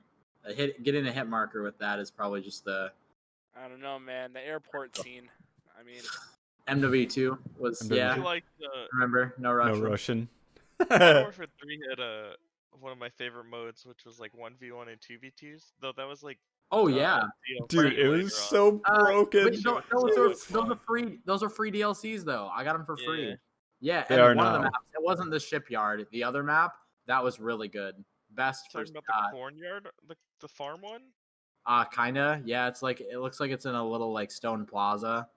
Getting a hit marker with that is probably just the I don't know, man. The airport scene. I mean, MW2 was MW2. yeah. I like Remember, no Russian. No Russian. Modern Warfare 3 had one of my favorite modes, which was like 1v1 and 2v2s. Though that was like Oh yeah, dude, it was so broken. but those are free DLCs though. I got them for free. Yeah, They and are one of the now. maps, it wasn't the shipyard. The other map, that was really good. Best for Talking about the cornyard, the farm one. kinda. Yeah, it's like it looks like it's in a little like stone plaza,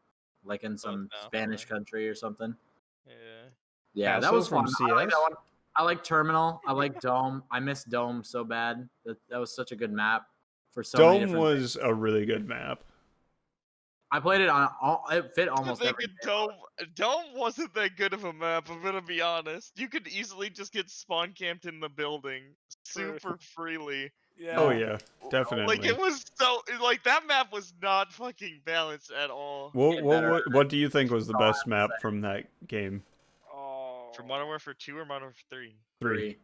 like in some Spanish country or something. Yeah. Yeah, that Castle was fun. from I like that CS? one. I like Terminal. I like Dome. I miss Dome so bad. That was such a good map for so many Dome different was things. a really good map. I played it on all. It fit I almost think every a game mode. Dome wasn't that good of a map. I'm gonna be honest. You could easily just get spawn camped in the building True. super freely. Oh Yeah. yeah, Like definitely. it was so like that map was not fucking balanced at all. What Better what what do you think was the all I best have to map say. from that game? Oh. For Modern Warfare 2 or Modern Warfare 3? 3.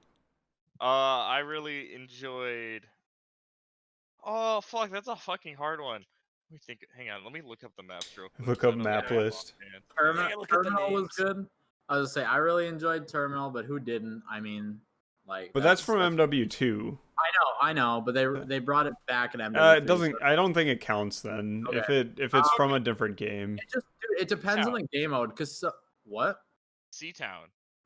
I really enjoyed. Oh fuck, that's a fucking hard one. Let me think. Hang on, let me look up the maps real quick. Look 'cause I up don't know map them list. offhand. Yeah, look at the Terminal was names. good. I was gonna say I really enjoyed Terminal, but who didn't? I mean, like But that's from MW2. I know, but they brought it back in It MW3. doesn't. I don't think it counts then. Okay. If it's from a different game. It depends on the game mode. Cause what? Seatown.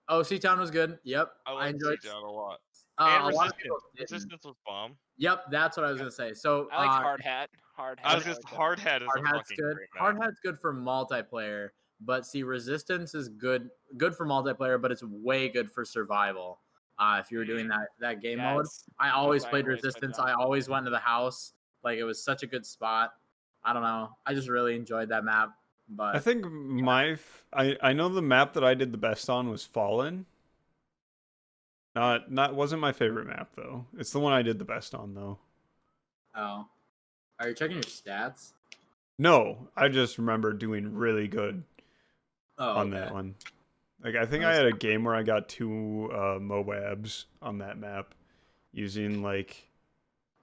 Oh, Seatown was good. Yep, I I like enjoyed. Seatown a lot. A And lot of Resistance. people didn't. Resistance was bomb. Yep, that's what I was gonna say. So I liked Hard Hat. Hard Hat. I was I just like that Hard one. Hat is Hard a Hat's fucking good. great map. Hard Hat's good for multiplayer, but see, Resistance is good for multiplayer, but it's way good for survival. If you were doing that game mode, Yes. I always I played always played Resistance. that. I always went to the house. Like it was such a good spot. I don't know. I just really enjoyed that map. But I think I know the map that I did the best on was Fallen. Not wasn't my favorite map though. It's the one I did the best on though. oh, are you checking your stats? No, I just remember doing really good Oh, on okay. that one. Like I think I had a game where I got 2 Moabs on that map using like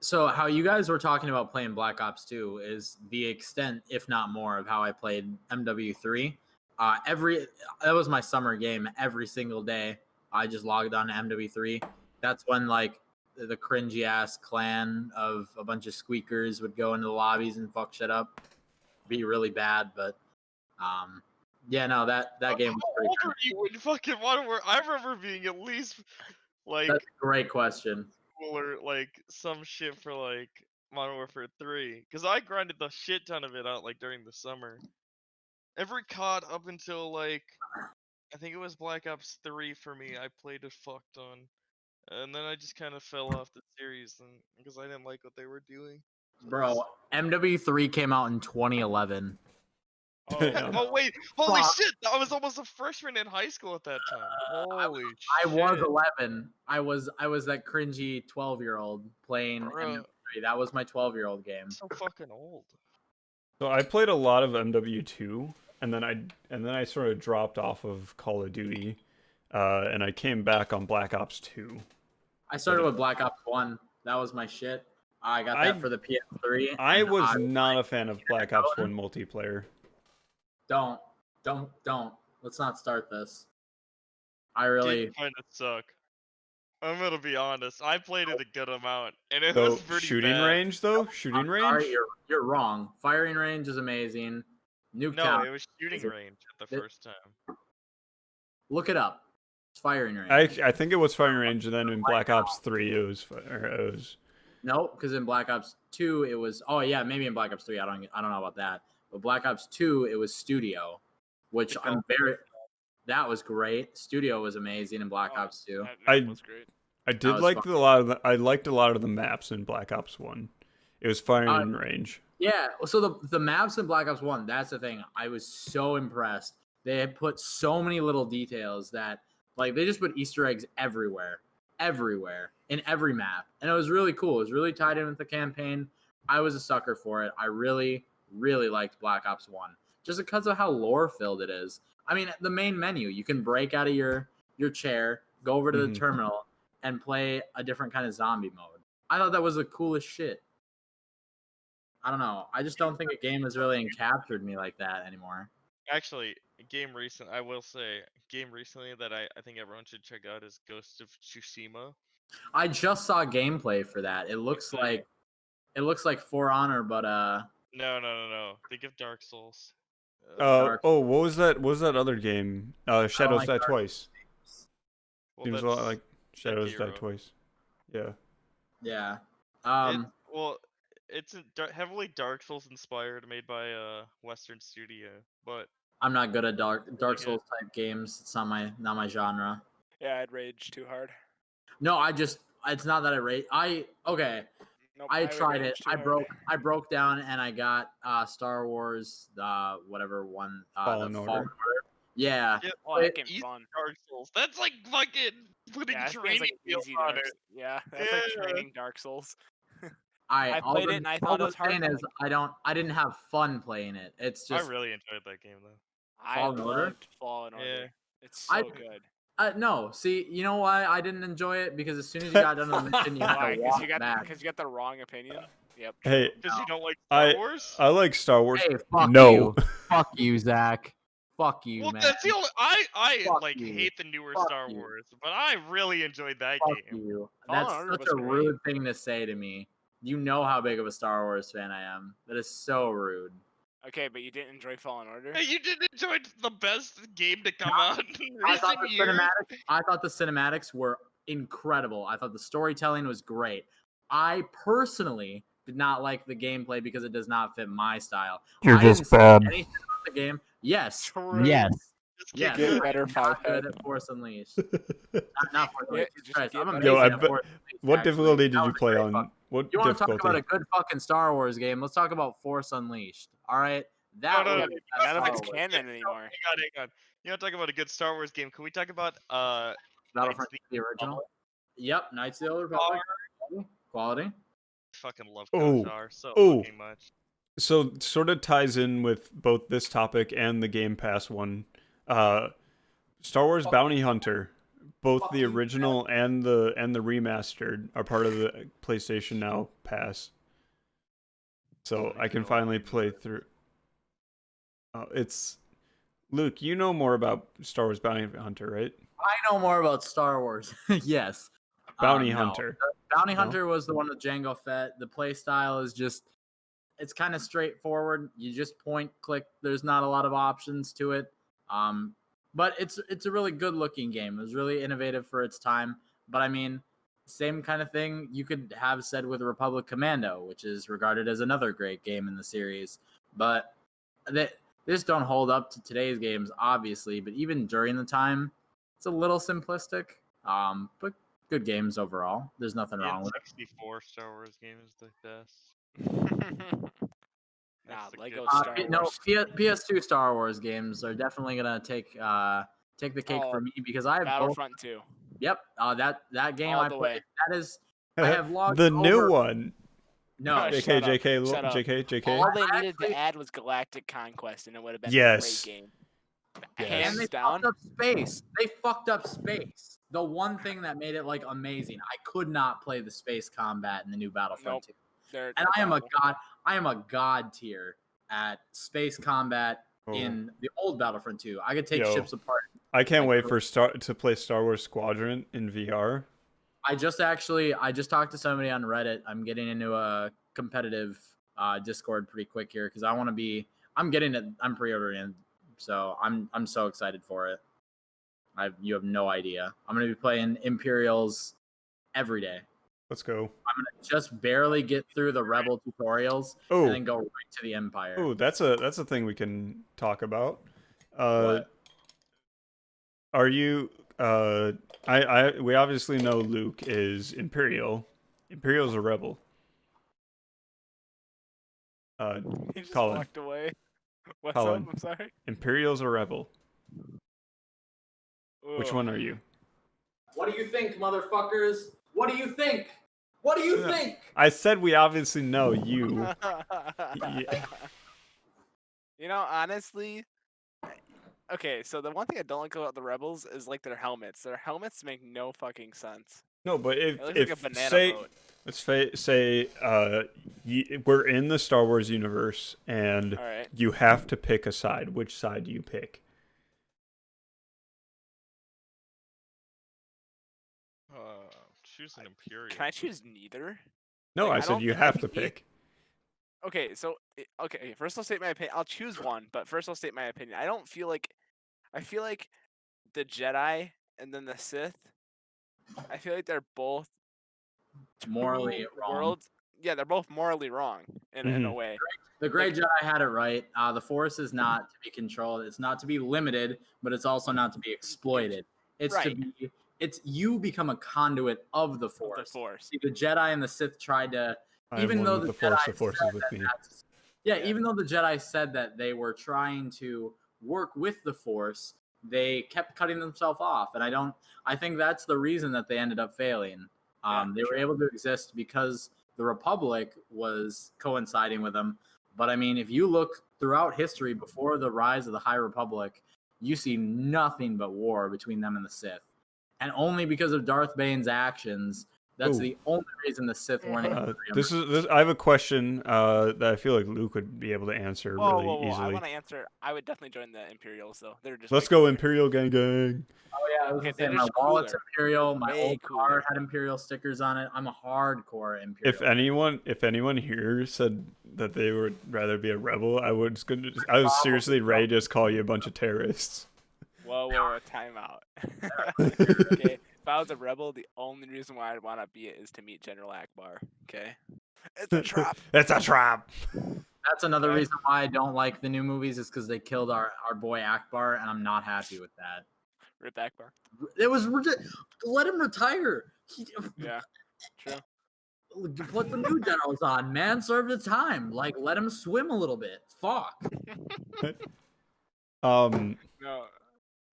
So how you guys were talking about playing Black Ops 2 is the extent, if not more, of how I played MW3. That was my summer game. Every single day, I just logged on to MW3. That's when like the cringy ass clan of a bunch of squeakers would go into the lobbies and fuck shit up. Be really bad, but yeah, no, that game was How pretty. old were you in fucking Modern Warfare? I remember being at least like That's a great question. cooler, like some shit for like Modern Warfare 3, because I grinded the shit ton of it out like during the summer. Every COD up until like I think it was Black Ops 3 for me, I played a fuck ton, and then I just kind of fell off the series because I didn't like what they were doing. Bro, MW3 came out in 2011. Yeah. Oh wait, holy Fuck. shit! I was almost a freshman in high school at that time. Holy I shit! was 11. I was that cringy 12-year-old playing Bruh. MW3. That was my 12-year-old game. So fucking old. So I played a lot of MW2 and then I sort of dropped off of Call of Duty and I came back on Black Ops 2. I started with Black Ops 1. That was my shit. I got that for the PS3. I and was not a fan of Black Ops 1 going. multiplayer. Don't. Let's not start this. I really. Did kind of suck. I'm gonna be honest. I played it a good amount, and it So was pretty shooting bad. range though? Shooting I'm range? sorry, you're wrong. Firing range is amazing. No, Nuketown. it was shooting range at the first time. Look it up. It's firing range. I think it was firing range and then in Black Ops 3 it was No, because in Black Ops 2 it was. Oh yeah, maybe in Black Ops 3 I don't know about that. But Black Ops 2 it was studio, which I'm very. That was great. Studio was amazing in Black Ops 2. That map was great. I did like I liked a lot of the maps in Black Ops 1. It was firing range. Yeah, so the maps in Black Ops 1, that's the thing. I was so impressed. They had put so many little details that like they just put Easter eggs everywhere in every map. And it was really cool. It was really tied in with the campaign. I was a sucker for it. I really liked Black Ops 1 just because of how lore filled it is. I mean, the main menu, you can break out of your chair, go over to the terminal and play a different kind of zombie mode. I thought that was the coolest shit. I don't know. I just don't think a game has really encaptured me like that anymore. Actually, I will say, game recently that I think everyone should check out is Ghost of Tsushima. I just saw gameplay for that. It looks like For Honor, but No. Think of Dark Souls. What was that? What was that other game? Shadows Die Twice. Well, Seems a lot like Shadows Die Twice. Yeah. Yeah. It's heavily Dark Souls inspired, made by a Western studio, but I'm not good at Dark Souls type games. It's not my genre. Yeah, I'd rage too hard. No, it's not that I rate. Okay. Nope, I would tried it. rage too hard. I broke down and I got Star Wars whatever one Fallen the Order. Fallen Order. Yeah. Yeah, Oh, that It- game's fun. Dark Souls. That's like fucking putting Yeah, that game's training like wheels easy on Dark. it. Yeah, that's like Yeah. training Dark Souls. I I played it and I thought it was hard. Thing but, is, like, I didn't have fun playing it. It's I just really enjoyed that game though. I Fallen Order? loved Fallen Order. Yeah. It's so I- good. no. See, you know why I didn't enjoy it? Because as soon as you got done with the mission, you had Why? to Because walk you got back. because you got the wrong opinion. Yep. Hey, Because you don't like I- Star Wars? I like Star Wars. Hey, fuck No. you. Fuck you, Zach. Fuck you, Well, man. that's the only. I Fuck like you. hate the newer Fuck Star you. Wars, but I really enjoyed that Fuck game. you. Fallen That's Order such was a great. rude thing to say to me. You know how big of a Star Wars fan I am. That is so rude. Okay, but you didn't enjoy Fallen Order. Hey, you didn't enjoy the best game to come out in I thought recent the years. cinematics were incredible. I thought the storytelling was great. I personally did not like the gameplay because it does not fit my style. You're I just didn't say bad. anything about the game. Yes. True. Yes. Just Yes. kick Get it. better, I'm not Fivehead. good at Force Unleashed. Not Force Unleashed. just Jesus Christ, get I'm better. amazing Yo, I at bet- Force Unleashed, What actually. difficulty That did you was a play great on? fucking- What You want to talk about difficulty? a good fucking Star Wars game? Let's talk about Force Unleashed. All right, that No, was no, the no, best None of Star it's Wars. canon anymore. Hang on. You want to talk about a good Star Wars game? Can we talk about Battlefront Knights of the original. Yep, Knights of the Old the Republic. Quality. I fucking love Oh, Koshar so oh. fucking much. So sort of ties in with both this topic and the Game Pass one. Star Wars Bounty Hunter, both Fuck the you, original and the remastered are part of the PlayStation Now Pass. So I can finally play through. It's Luke. You know more about Star Wars Bounty Hunter, right? I know more about Star Wars. Yes. Bounty No. Hunter. Bounty No? Hunter was the one with Jango Fett. The play style is just, it's kind of straightforward. You just point, click. There's not a lot of options to it. But it's a really good looking game. It was really innovative for its time. But I mean, same kind of thing you could have said with Republic Commando, which is regarded as another great game in the series. But they just don't hold up to today's games, obviously. But even during the time, it's a little simplistic. But good games overall. There's nothing wrong with it. 64 Star Wars game is the best. Nah, That's the Lego good Star No, Wars. PS2 Star Wars games are definitely gonna take the cake Oh, for me because I have both. Battlefront 2. Yep, that game All I the played. way. That is, I have logged the new over- one. No, Shut JK, up, JK, shut up. JK, JK. All they needed actually- to add was Galactic Conquest, and it would have been Yes. a great game. Yes. and Hands they down. fucked up space. They fucked up space. The one thing that made it like amazing. I could not play the space combat in the new Battlefront Nope. 2. They're And I am a awful. god. I am a god tier at space combat Oh. in the old Battlefront 2. I could take Yo. ships apart. I can't Like, wait for to play Star Wars Squadron in VR. I just talked to somebody on Reddit. I'm getting into a competitive Discord pretty quick here because I want to be. I'm getting it. I'm pre-ordering it, so I'm so excited for it. You have no idea. I'm gonna be playing Imperials every day. Let's go. I'm gonna just barely get through the Rebel tutorials Oh, and then go right to the Empire. oh, that's a thing we can talk about. What? Are you? We obviously know Luke is Imperial. Imperial's a rebel. He just Colin. walked away. What's Colin. up? I'm sorry. Imperial's a rebel. Which Ugh. one are you? What do you think, motherfuckers? What do you think? What do you Yeah. think? I said we obviously know you. Yeah. You know, honestly, okay. So the one thing I don't like about the Rebels is like their helmets. Their helmets make no fucking sense. No, but It looks if like a banana say boat. let's say we're in the Star Wars universe and All right. you have to pick a side. Which side do you pick? Choose an Imperial. Can I choose neither? No, Like, I I said don't you think I have to can eat- pick. Okay, so okay. First, I'll state my opinion. I'll choose one, but first I'll state my opinion. I don't feel like, I feel like the Jedi and then the Sith. I feel like they're both Morally two wrong. worlds. they're both morally wrong in a way. The Great Jedi had it right. The Force is not to be controlled. It's not to be limited, but it's also not to be exploited. It's to Right. be. It's you become a conduit of the Force. The Force. See, the Jedi and the Sith tried to. I am Even one though with the the Force. Jedi The Force said is with that me. that's- Yeah, even though the Jedi said that they were trying to work with the Force, they kept cutting themselves off, and I think that's the reason that they ended up failing. They were able to exist because the Republic was coinciding with them. But I mean, if you look throughout history before the rise of the High Republic, you see nothing but war between them and the Sith, and only because of Darth Bane's actions. That's Ooh. the only reason the Sith weren't able to This. I have a question that I feel like Luke would be able to answer really I easily. want to answer. I would definitely join the Imperials though. They're just. Let's way go cooler. Imperial gang gang. Oh yeah, I was Okay, gonna say they're my just wallet's cooler. Imperial. My Way old car cooler. had Imperial stickers on it. I'm a hardcore Imperial. If anyone here said that they would rather be a rebel, I was seriously ready to just call you a bunch of terrorists. Whoa, time out. Okay, if I was a rebel, the only reason why I'd want to be it is to meet General Akbar. Okay, it's a trap. It's a trap. That's another reason why I don't like the new movies is because they killed our boy Akbar, and I'm not happy with that. Rip Akbar. It was let him retire. Yeah, true. Put the new generals on, man. Serve the time. Like, let him swim a little bit. Fuck.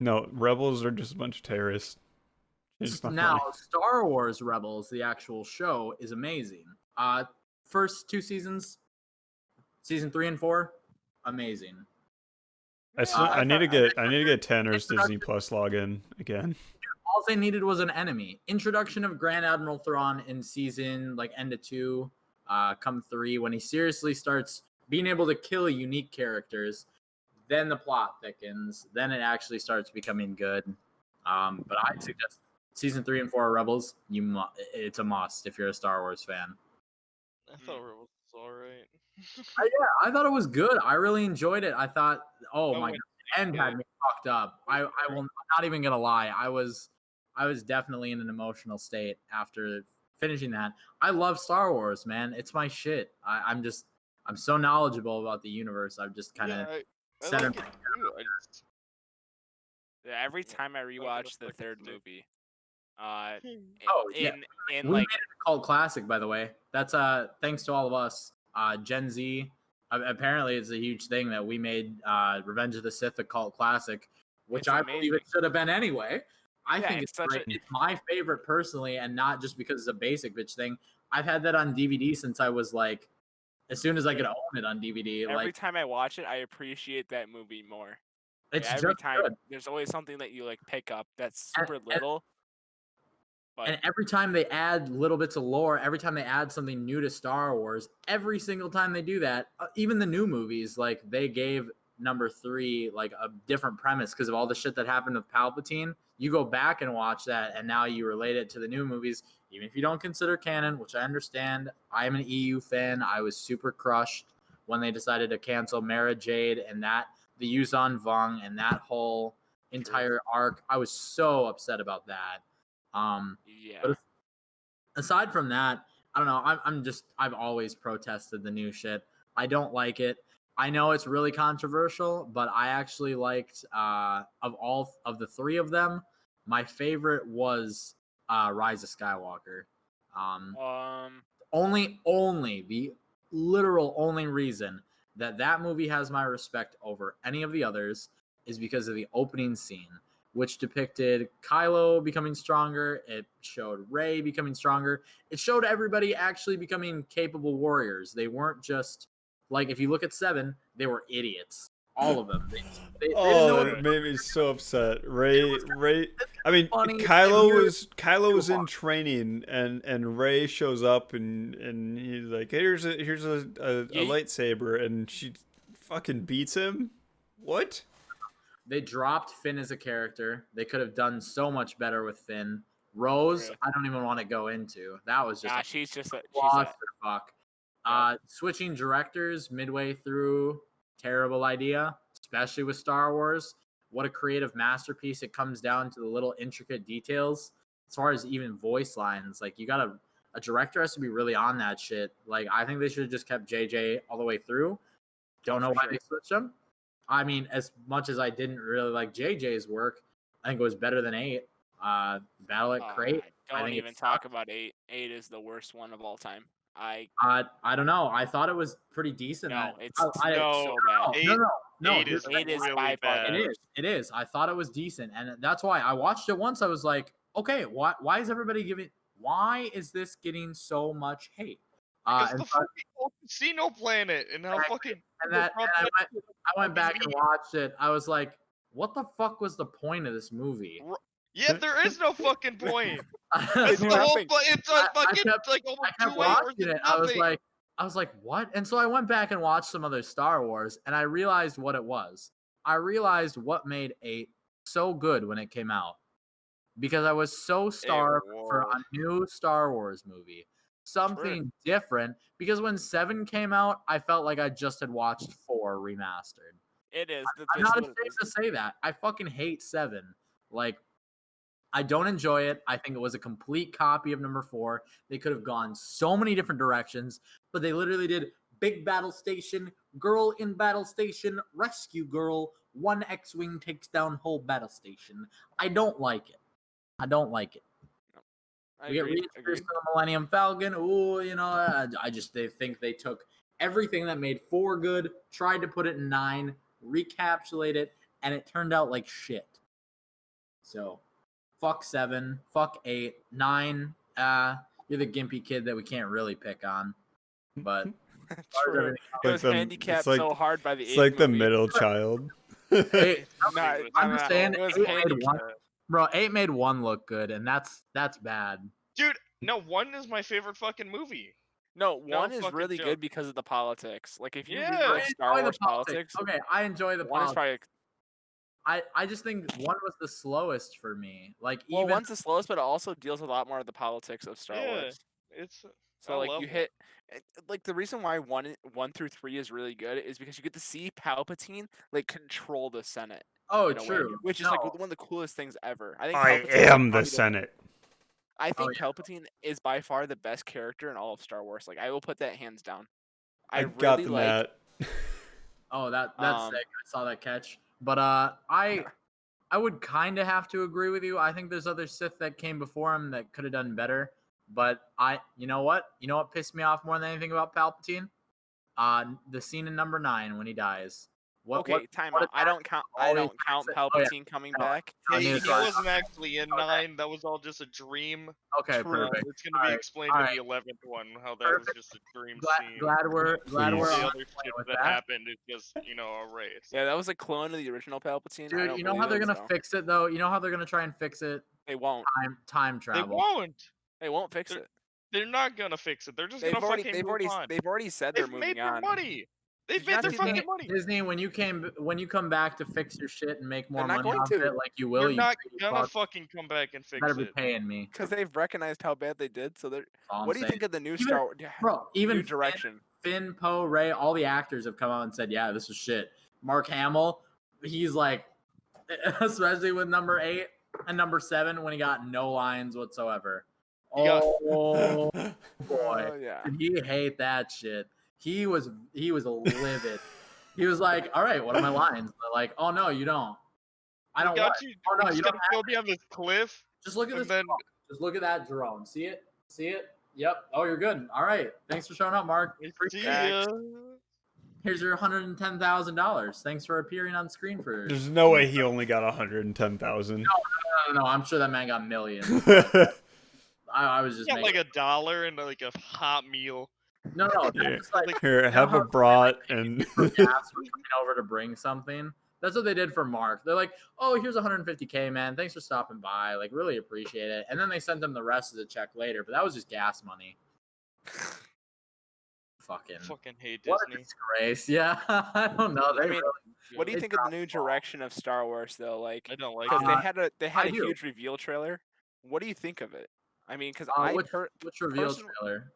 No, rebels are just a bunch of terrorists. Now, Star Wars Rebels, the actual show, is amazing. First 2 seasons, season 3 and 4, amazing. I need to get Tanner's Disney Plus login again. All they needed was an enemy. Introduction of Grand Admiral Thrawn in season end of 2, come 3, when he seriously starts being able to kill unique characters. Then the plot thickens. Then it actually starts becoming good. But I suggest season 3 and 4 of Rebels. It's a must if you're a Star Wars fan. I thought Rebels was alright. I thought it was good. I really enjoyed it. I thought, my God, the end had me fucked up. I will I'm not even gonna lie. I was definitely in an emotional state after finishing that. I love Star Wars, man. It's my shit. I'm so knowledgeable about the universe. I've just kind of centered. Every time I rewatch the third movie, we made it a cult classic, by the way. That's thanks to all of us, Gen Z. Apparently, it's a huge thing that we made Revenge of the Sith a cult classic, which I believe it should have been anyway. I think it's great. It's my favorite personally, and not just because it's a basic bitch thing. I've had that on DVD since I was like, as soon as I could own it on DVD. Every time I watch it, I appreciate that movie more. It's every just time good. There's always something that you like pick up that's super little. And every time they add little bits of lore, every time they add something new to Star Wars, every single time they do that, even the new movies, like they gave number 3 like a different premise because of all the shit that happened with Palpatine. You go back and watch that, and now you relate it to the new movies, even if you don't consider canon, which I understand. I am an EU fan. I was super crushed when they decided to cancel Mara Jade and the Yuuzhan Vong and that whole entire arc. I was so upset about that. But aside from that, I don't know. I've always protested the new shit. I don't like it. I know it's really controversial, but I actually liked of all of the 3 of them, my favorite was Rise of Skywalker. Only the literal only reason that movie has my respect over any of the others is because of the opening scene, which depicted Kylo becoming stronger. It showed Rey becoming stronger. It showed everybody actually becoming capable warriors. They weren't just like, if you look at 7, they were idiots. All of them. They didn't know that made me so upset. Rey. I mean, funny, Kylo was in training, and Rey shows up, and he's like, here's a lightsaber, and she fucking beats him. What? They dropped Finn as a character. They could have done so much better with Finn. Rose, I don't even want to go into. That was just she's just a fuck. Switching directors midway through, terrible idea, especially with Star Wars. What a creative masterpiece. It comes down to the little intricate details. As far as even voice lines, like you gotta a director has to be really on that shit. Like, I think they should have just kept JJ all the way through. Don't know for why sure. they switched him. I mean, as much as I didn't really like JJ's work, I think it was better than 8. Battle at Crate. I Don't think even talk about 8. 8 is the worst one of all time. I don't know. I thought it was pretty decent. No, it's so bad. No, 8 is Eight is really by far the bad. worst. It is. I thought it was decent, and that's why I watched it once. I was like, okay, why is everybody giving? Why is this getting so much hate? Because And the so- fucking whole casino planet and how fucking and that and I went back and watched it. I was like, what the fuck was the point of this movie? Yeah, there is no fucking point. That's It's the do whole. nothing. It's I fucking kept- like over I 2 kept hours watching of it. I nothing. was like, what? And so I went back and watched some other Star Wars, and I realized what it was. I realized what made 8 so good when it came out, because I was so starved for a new Star Wars movie, something different. Because when 7 came out, I felt like I just had watched 4 remastered. It is. I'm not ashamed to say that. I fucking hate 7. Like, I don't enjoy it. I think it was a complete copy of number 4. They could have gone so many different directions, but they literally did big battle station, girl in battle station, rescue girl, 1 X-Wing takes down whole battle station. I don't like it. We get reintroduced to the Millennium Falcon. Ooh, they think they took everything that made 4 good, tried to put it in 9, recapsulate it, and it turned out like shit. So, fuck 7, fuck 8, 9. You're the gimpy kid that we can't really pick on, but True. It was handicapped so hard by the 8th It's like the movie. middle child. I'm just saying, it was 8 made handicapped. 8 made 1 look good, and that's bad. Dude, no, 1 is my favorite fucking movie. No, No 1 is fucking really joke. good because of the politics. Like, if you Yeah. really like I Star enjoy Wars the politics. Okay, I enjoy the 1 is politics. probably. I just think 1 was the slowest for me. Like, Well, even 1's the slowest, but it also deals a lot more of the politics of Star Wars. It's So, I like, love you 1. hit. Like, the reason why 1 through 3 is really good is because you get to see Palpatine, like, control the Senate. oh, in a way, true. which is, like, one of the coolest things ever. I think I Palpatine's, like, am the probably Senate. I think Palpatine is by far the best character in all of Star Wars. Like, I will put that hands down. I got really the like. Matt. Oh, that's Um, sick. I saw that catch. But I would kind of have to agree with you. I think there's other Sith that came before him that could have done better. But you know what? You know what pissed me off more than anything about Palpatine? The scene in number 9 when he dies. Time out. I don't count Palpatine coming back. He wasn't actually in 9. That was all just a dream. Okay, True. perfect. It's gonna be explained in the 11th one how that was just a dream scene. Glad we're Please. The on other point shit with that that. happened is just a race. Yeah, that was a clone of the original Palpatine. I Dude, don't you know how they're believe it, gonna so. fix it though? You know how they're gonna try and fix it? They won't. Time They travel. won't. They won't fix it. They're not gonna fix it. They're just They've gonna already fucking move on. they've already said They've they're made moving their on. money. They've Did you made not their see fucking money. Disney, when you come back to fix your shit and make more They're not money going off to. it, like you will, You're you not greedy gonna fucks, fucking come back and you fix better be it. paying me. Because they've recognized how bad they did. So they're. That's all What I'm do you saying. think of the new Even- Star Wars? Bro, even New direction. Finn, Poe, Ray, all the actors have come out and said, yeah, this was shit. Mark Hamill, he's like, especially with number 8 and number 7 when he got no lines whatsoever. He got- Oh boy, Oh, yeah. did he hate that shit? He was livid. He was like, all right, what are my lines? They're like, oh no, you don't. I don't want. Oh no, He's you gonna don't. kill me on this cliff. Just look at And this. then- Just look at that drone. See it? See it? Yep. Oh, you're good. All right. Thanks for showing up, Mark. See Facts. ya. Here's your $110,000. Thanks for appearing on screen for. There's no way he only got 110,000. No, I'm sure that man got millions. I was just He got making. like $1 and like a hot meal. No, that's Yeah. just like Here, have a brat and for gas for coming over to bring something. That's what they did for Mark. They're like, "Oh, here's 150K, man. Thanks for stopping by. Like, really appreciate it." And then they sent them the rest of the check later, but that was just gas money. Fucking hate What a Disney. disgrace. Yeah, I don't know. They I mean, really, What do you They think of the dropped new the ball. direction of Star Wars though? Like, I don't like because it. they had I a do. huge reveal trailer. What do you think of it? I mean, because I which heard reveal person- trailer?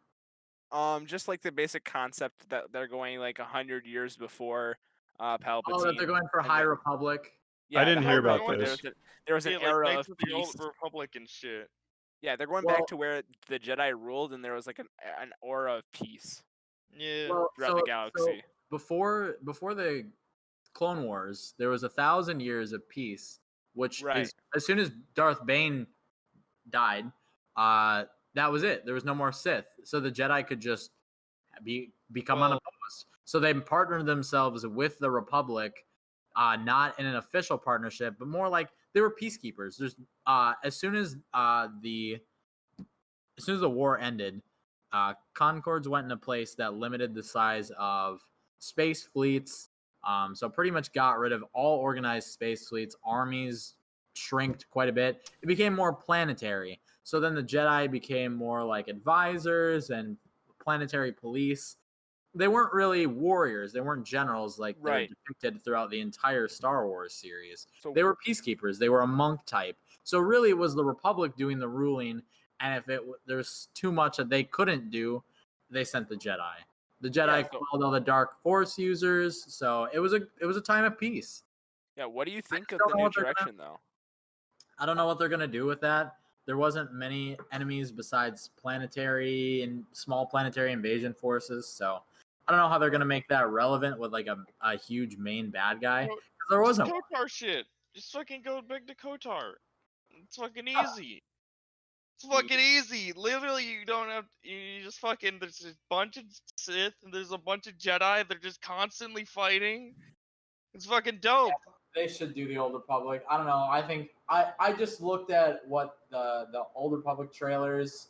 just like the basic concept that they're going like 100 years before Palpatine. Oh, that they're going for and High then- Republic. Yeah, I didn't the hear High about Republic, this. There was an Yeah, like era Knights of the Old peace. Republic and shit. Yeah, they're going Well- back to where the Jedi ruled, and there was like an aura of peace Yeah. Well, throughout the galaxy. before the Clone Wars, there was 1,000 years of peace, which Right. is as soon as Darth Bane died, that was it. There was no more Sith, so the Jedi could just become Well- unopposed. So they partnered themselves with the Republic, not in an official partnership, but more like they were peacekeepers. There's as soon as the war ended, Concords went into place that limited the size of space fleets. So pretty much got rid of all organized space fleets. Armies shrinked quite a bit. It became more planetary. So then the Jedi became more like advisors and planetary police. They weren't really warriors. They weren't generals like they're Right. depicted throughout the entire Star Wars series. So They were peacekeepers. They were a monk type. So really, it was the Republic doing the ruling. And if there's too much that they couldn't do, they sent the Jedi. The Jedi called all the Dark Force users. So it was a time of peace. yeah, what do you think of don't the know new what they're gonna- direction though? I don't know what they're gonna do with that. There wasn't many enemies besides planetary and small planetary invasion forces. So I don't know how they're gonna make that relevant with like a huge main bad guy. Bro, 'Cause there wasn't. one. KOTOR shit. Just fucking go back to KOTOR. It's fucking easy. It's fucking easy. Literally, you don't have. You just fucking. There's a bunch of Sith and there's a bunch of Jedi. They're just constantly fighting. It's fucking dope. They should do the Old Republic. I don't know. I think I just looked at what the Old Republic trailers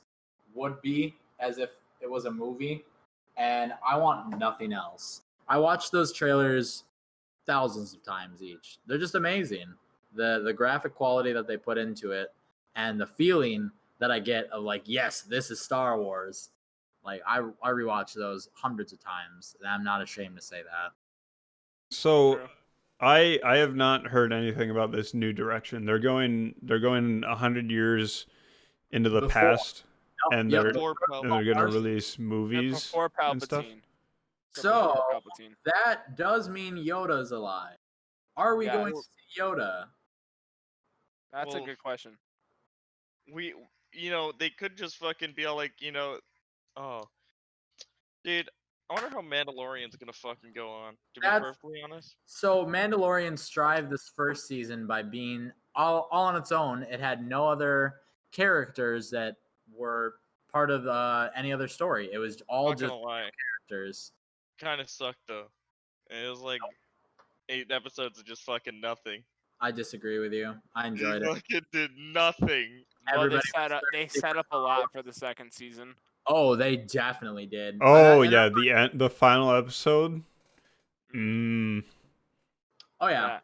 would be as if it was a movie, and I want nothing else. I watched those trailers thousands of times each. They're just amazing. The graphic quality that they put into it and the feeling that I get of like, yes, this is Star Wars. Like I rewatch those hundreds of times, and I'm not ashamed to say that. So True. I have not heard anything about this new direction. They're going 100 years into the Before. past, Nope, and yep. they're Before and they're gonna Ours- release movies Before and stuff. Palpatine. So before Palpatine. that does mean Yoda's alive. Are we Yeah. going to see Yoda? That's a Well, good question. They could just fucking be all like, oh, dude, I wonder how Mandalorian's gonna fucking go on. To be That's- perfectly honest. So Mandalorian strived this first season by being all on its own. It had no other characters that were part of any other story. It was all Not just gonna lie, characters. kind of sucked though. It was like 8 episodes of just fucking nothing. I disagree with you. I enjoyed They it. fucking did nothing. Well, Everybody they set up a lot for the second season. Oh, they definitely did. Oh And yeah, the final episode. Oh yeah.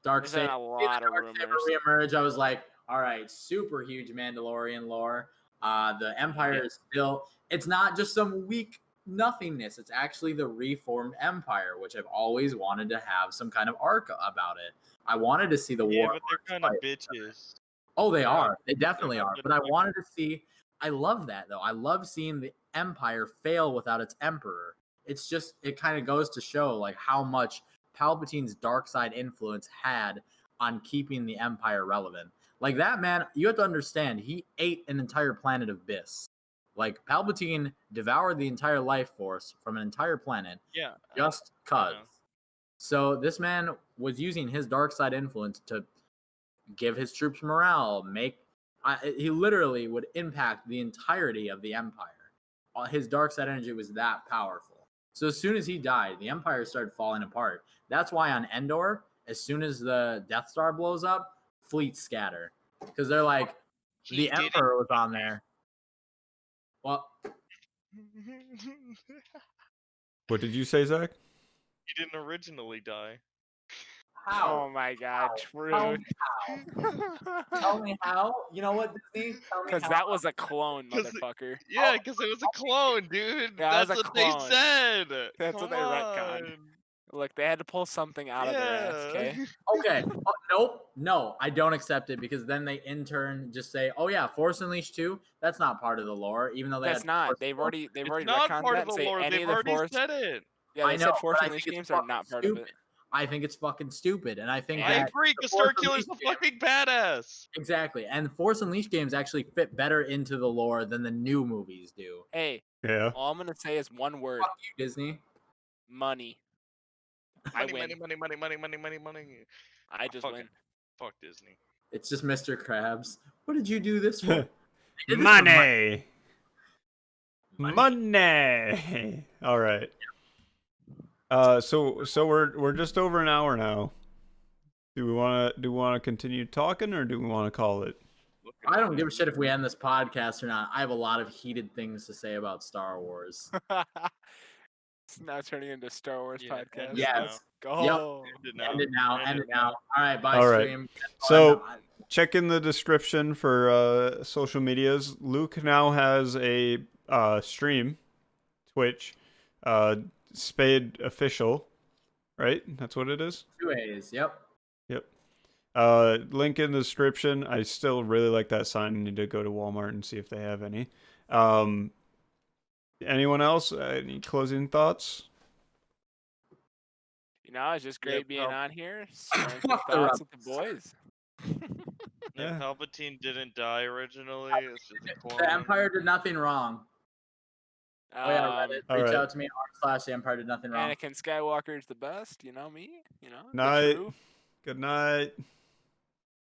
Dark There's been Saber. a lot of Dark Saber rumors. reemerge. I was like, all right, super huge Mandalorian lore. The Empire is still. It's not just some weak nothingness. It's actually the reformed Empire, which I've always wanted to have some kind of arc about it. I wanted to see the Yeah, war. but they're kind of bitches. Oh, they Yeah, are. They definitely not are. good But I fucking- wanted to see. I love that though. I love seeing the Empire fail without its Emperor. It's just it kind of goes to show like how much Palpatine's dark side influence had on keeping the Empire relevant. Like that man, you have to understand, he ate an entire planet of Biss. Like Palpatine devoured the entire life force from an entire planet Yeah. just cuz. know. So this man was using his dark side influence to give his troops morale, he literally would impact the entirety of the Empire. His dark side energy was that powerful. So as soon as he died, the Empire started falling apart. That's why on Endor, as soon as the Death Star blows up, fleets scatter. Because they're like, He the didn't- Emperor was on there. Well, What did you say, Zach? He didn't originally die. how? Oh my god, Tell true. me how. Tell me how. You know what, Disney? Tell me Because how. that was a clone, 'Cause it- motherfucker. Yeah, because it was a clone, dude. Yeah, it was That's a what clone. they said. That's Come what they retconned. on. Look, they had to pull something out of their ass, okay? Okay. Nope. No, I don't accept it because then they in turn just say, "Oh yeah, Force Unleashed 2, that's not part of the lore," even though they That's had not. Force They've Unleashed. already It's retconned not part that of the and say lore. any They've of the already Force. said it. Yeah, they I know, said Force but I Unleashed think it's games are not fucking part of stupid. it. I think it's fucking stupid, and I think I that agree, the because Force Starkiller's a Unleashed game- fucking badass. exactly, and Force Unleashed games actually fit better into the lore than the new movies do. Hey, Yeah. all I'm gonna say is one word: Fuck you, Disney. money. I Money, win. money. I just fucking, win. Fuck Disney. It's just Mr. Krabs. What did you do this for? I did this for Money. Money. Money. All right. So we're just over an hour now. Do we want to continue talking, or do we want to call it? I don't give a shit if we end this podcast or not. I have a lot of heated things to say about Star Wars. It's now turning into Star Wars Yeah, podcast. end it Yes. now. Let's go. End it now. End it now. End it now. All right, bye, All right. stream. So check in the description for social medias. Luke now has a stream, Twitch, Spade Official, right? That's what it is. 2 A's. Yep. Yep. Link in the description. I still really like that sign. I need to go to Walmart and see if they have any. Anyone else? Any closing thoughts? You know, it's just great being Pal- on here, sharing some Fuck the thoughts with the boys. Yeah. Palpatine didn't die originally. It's just a clone. The Empire did nothing wrong. Oh yeah, Reddit. all Reach right. out to me. /The Empire did nothing wrong. Anakin Skywalker is the best. You know me. You know. the Night. true. Good night.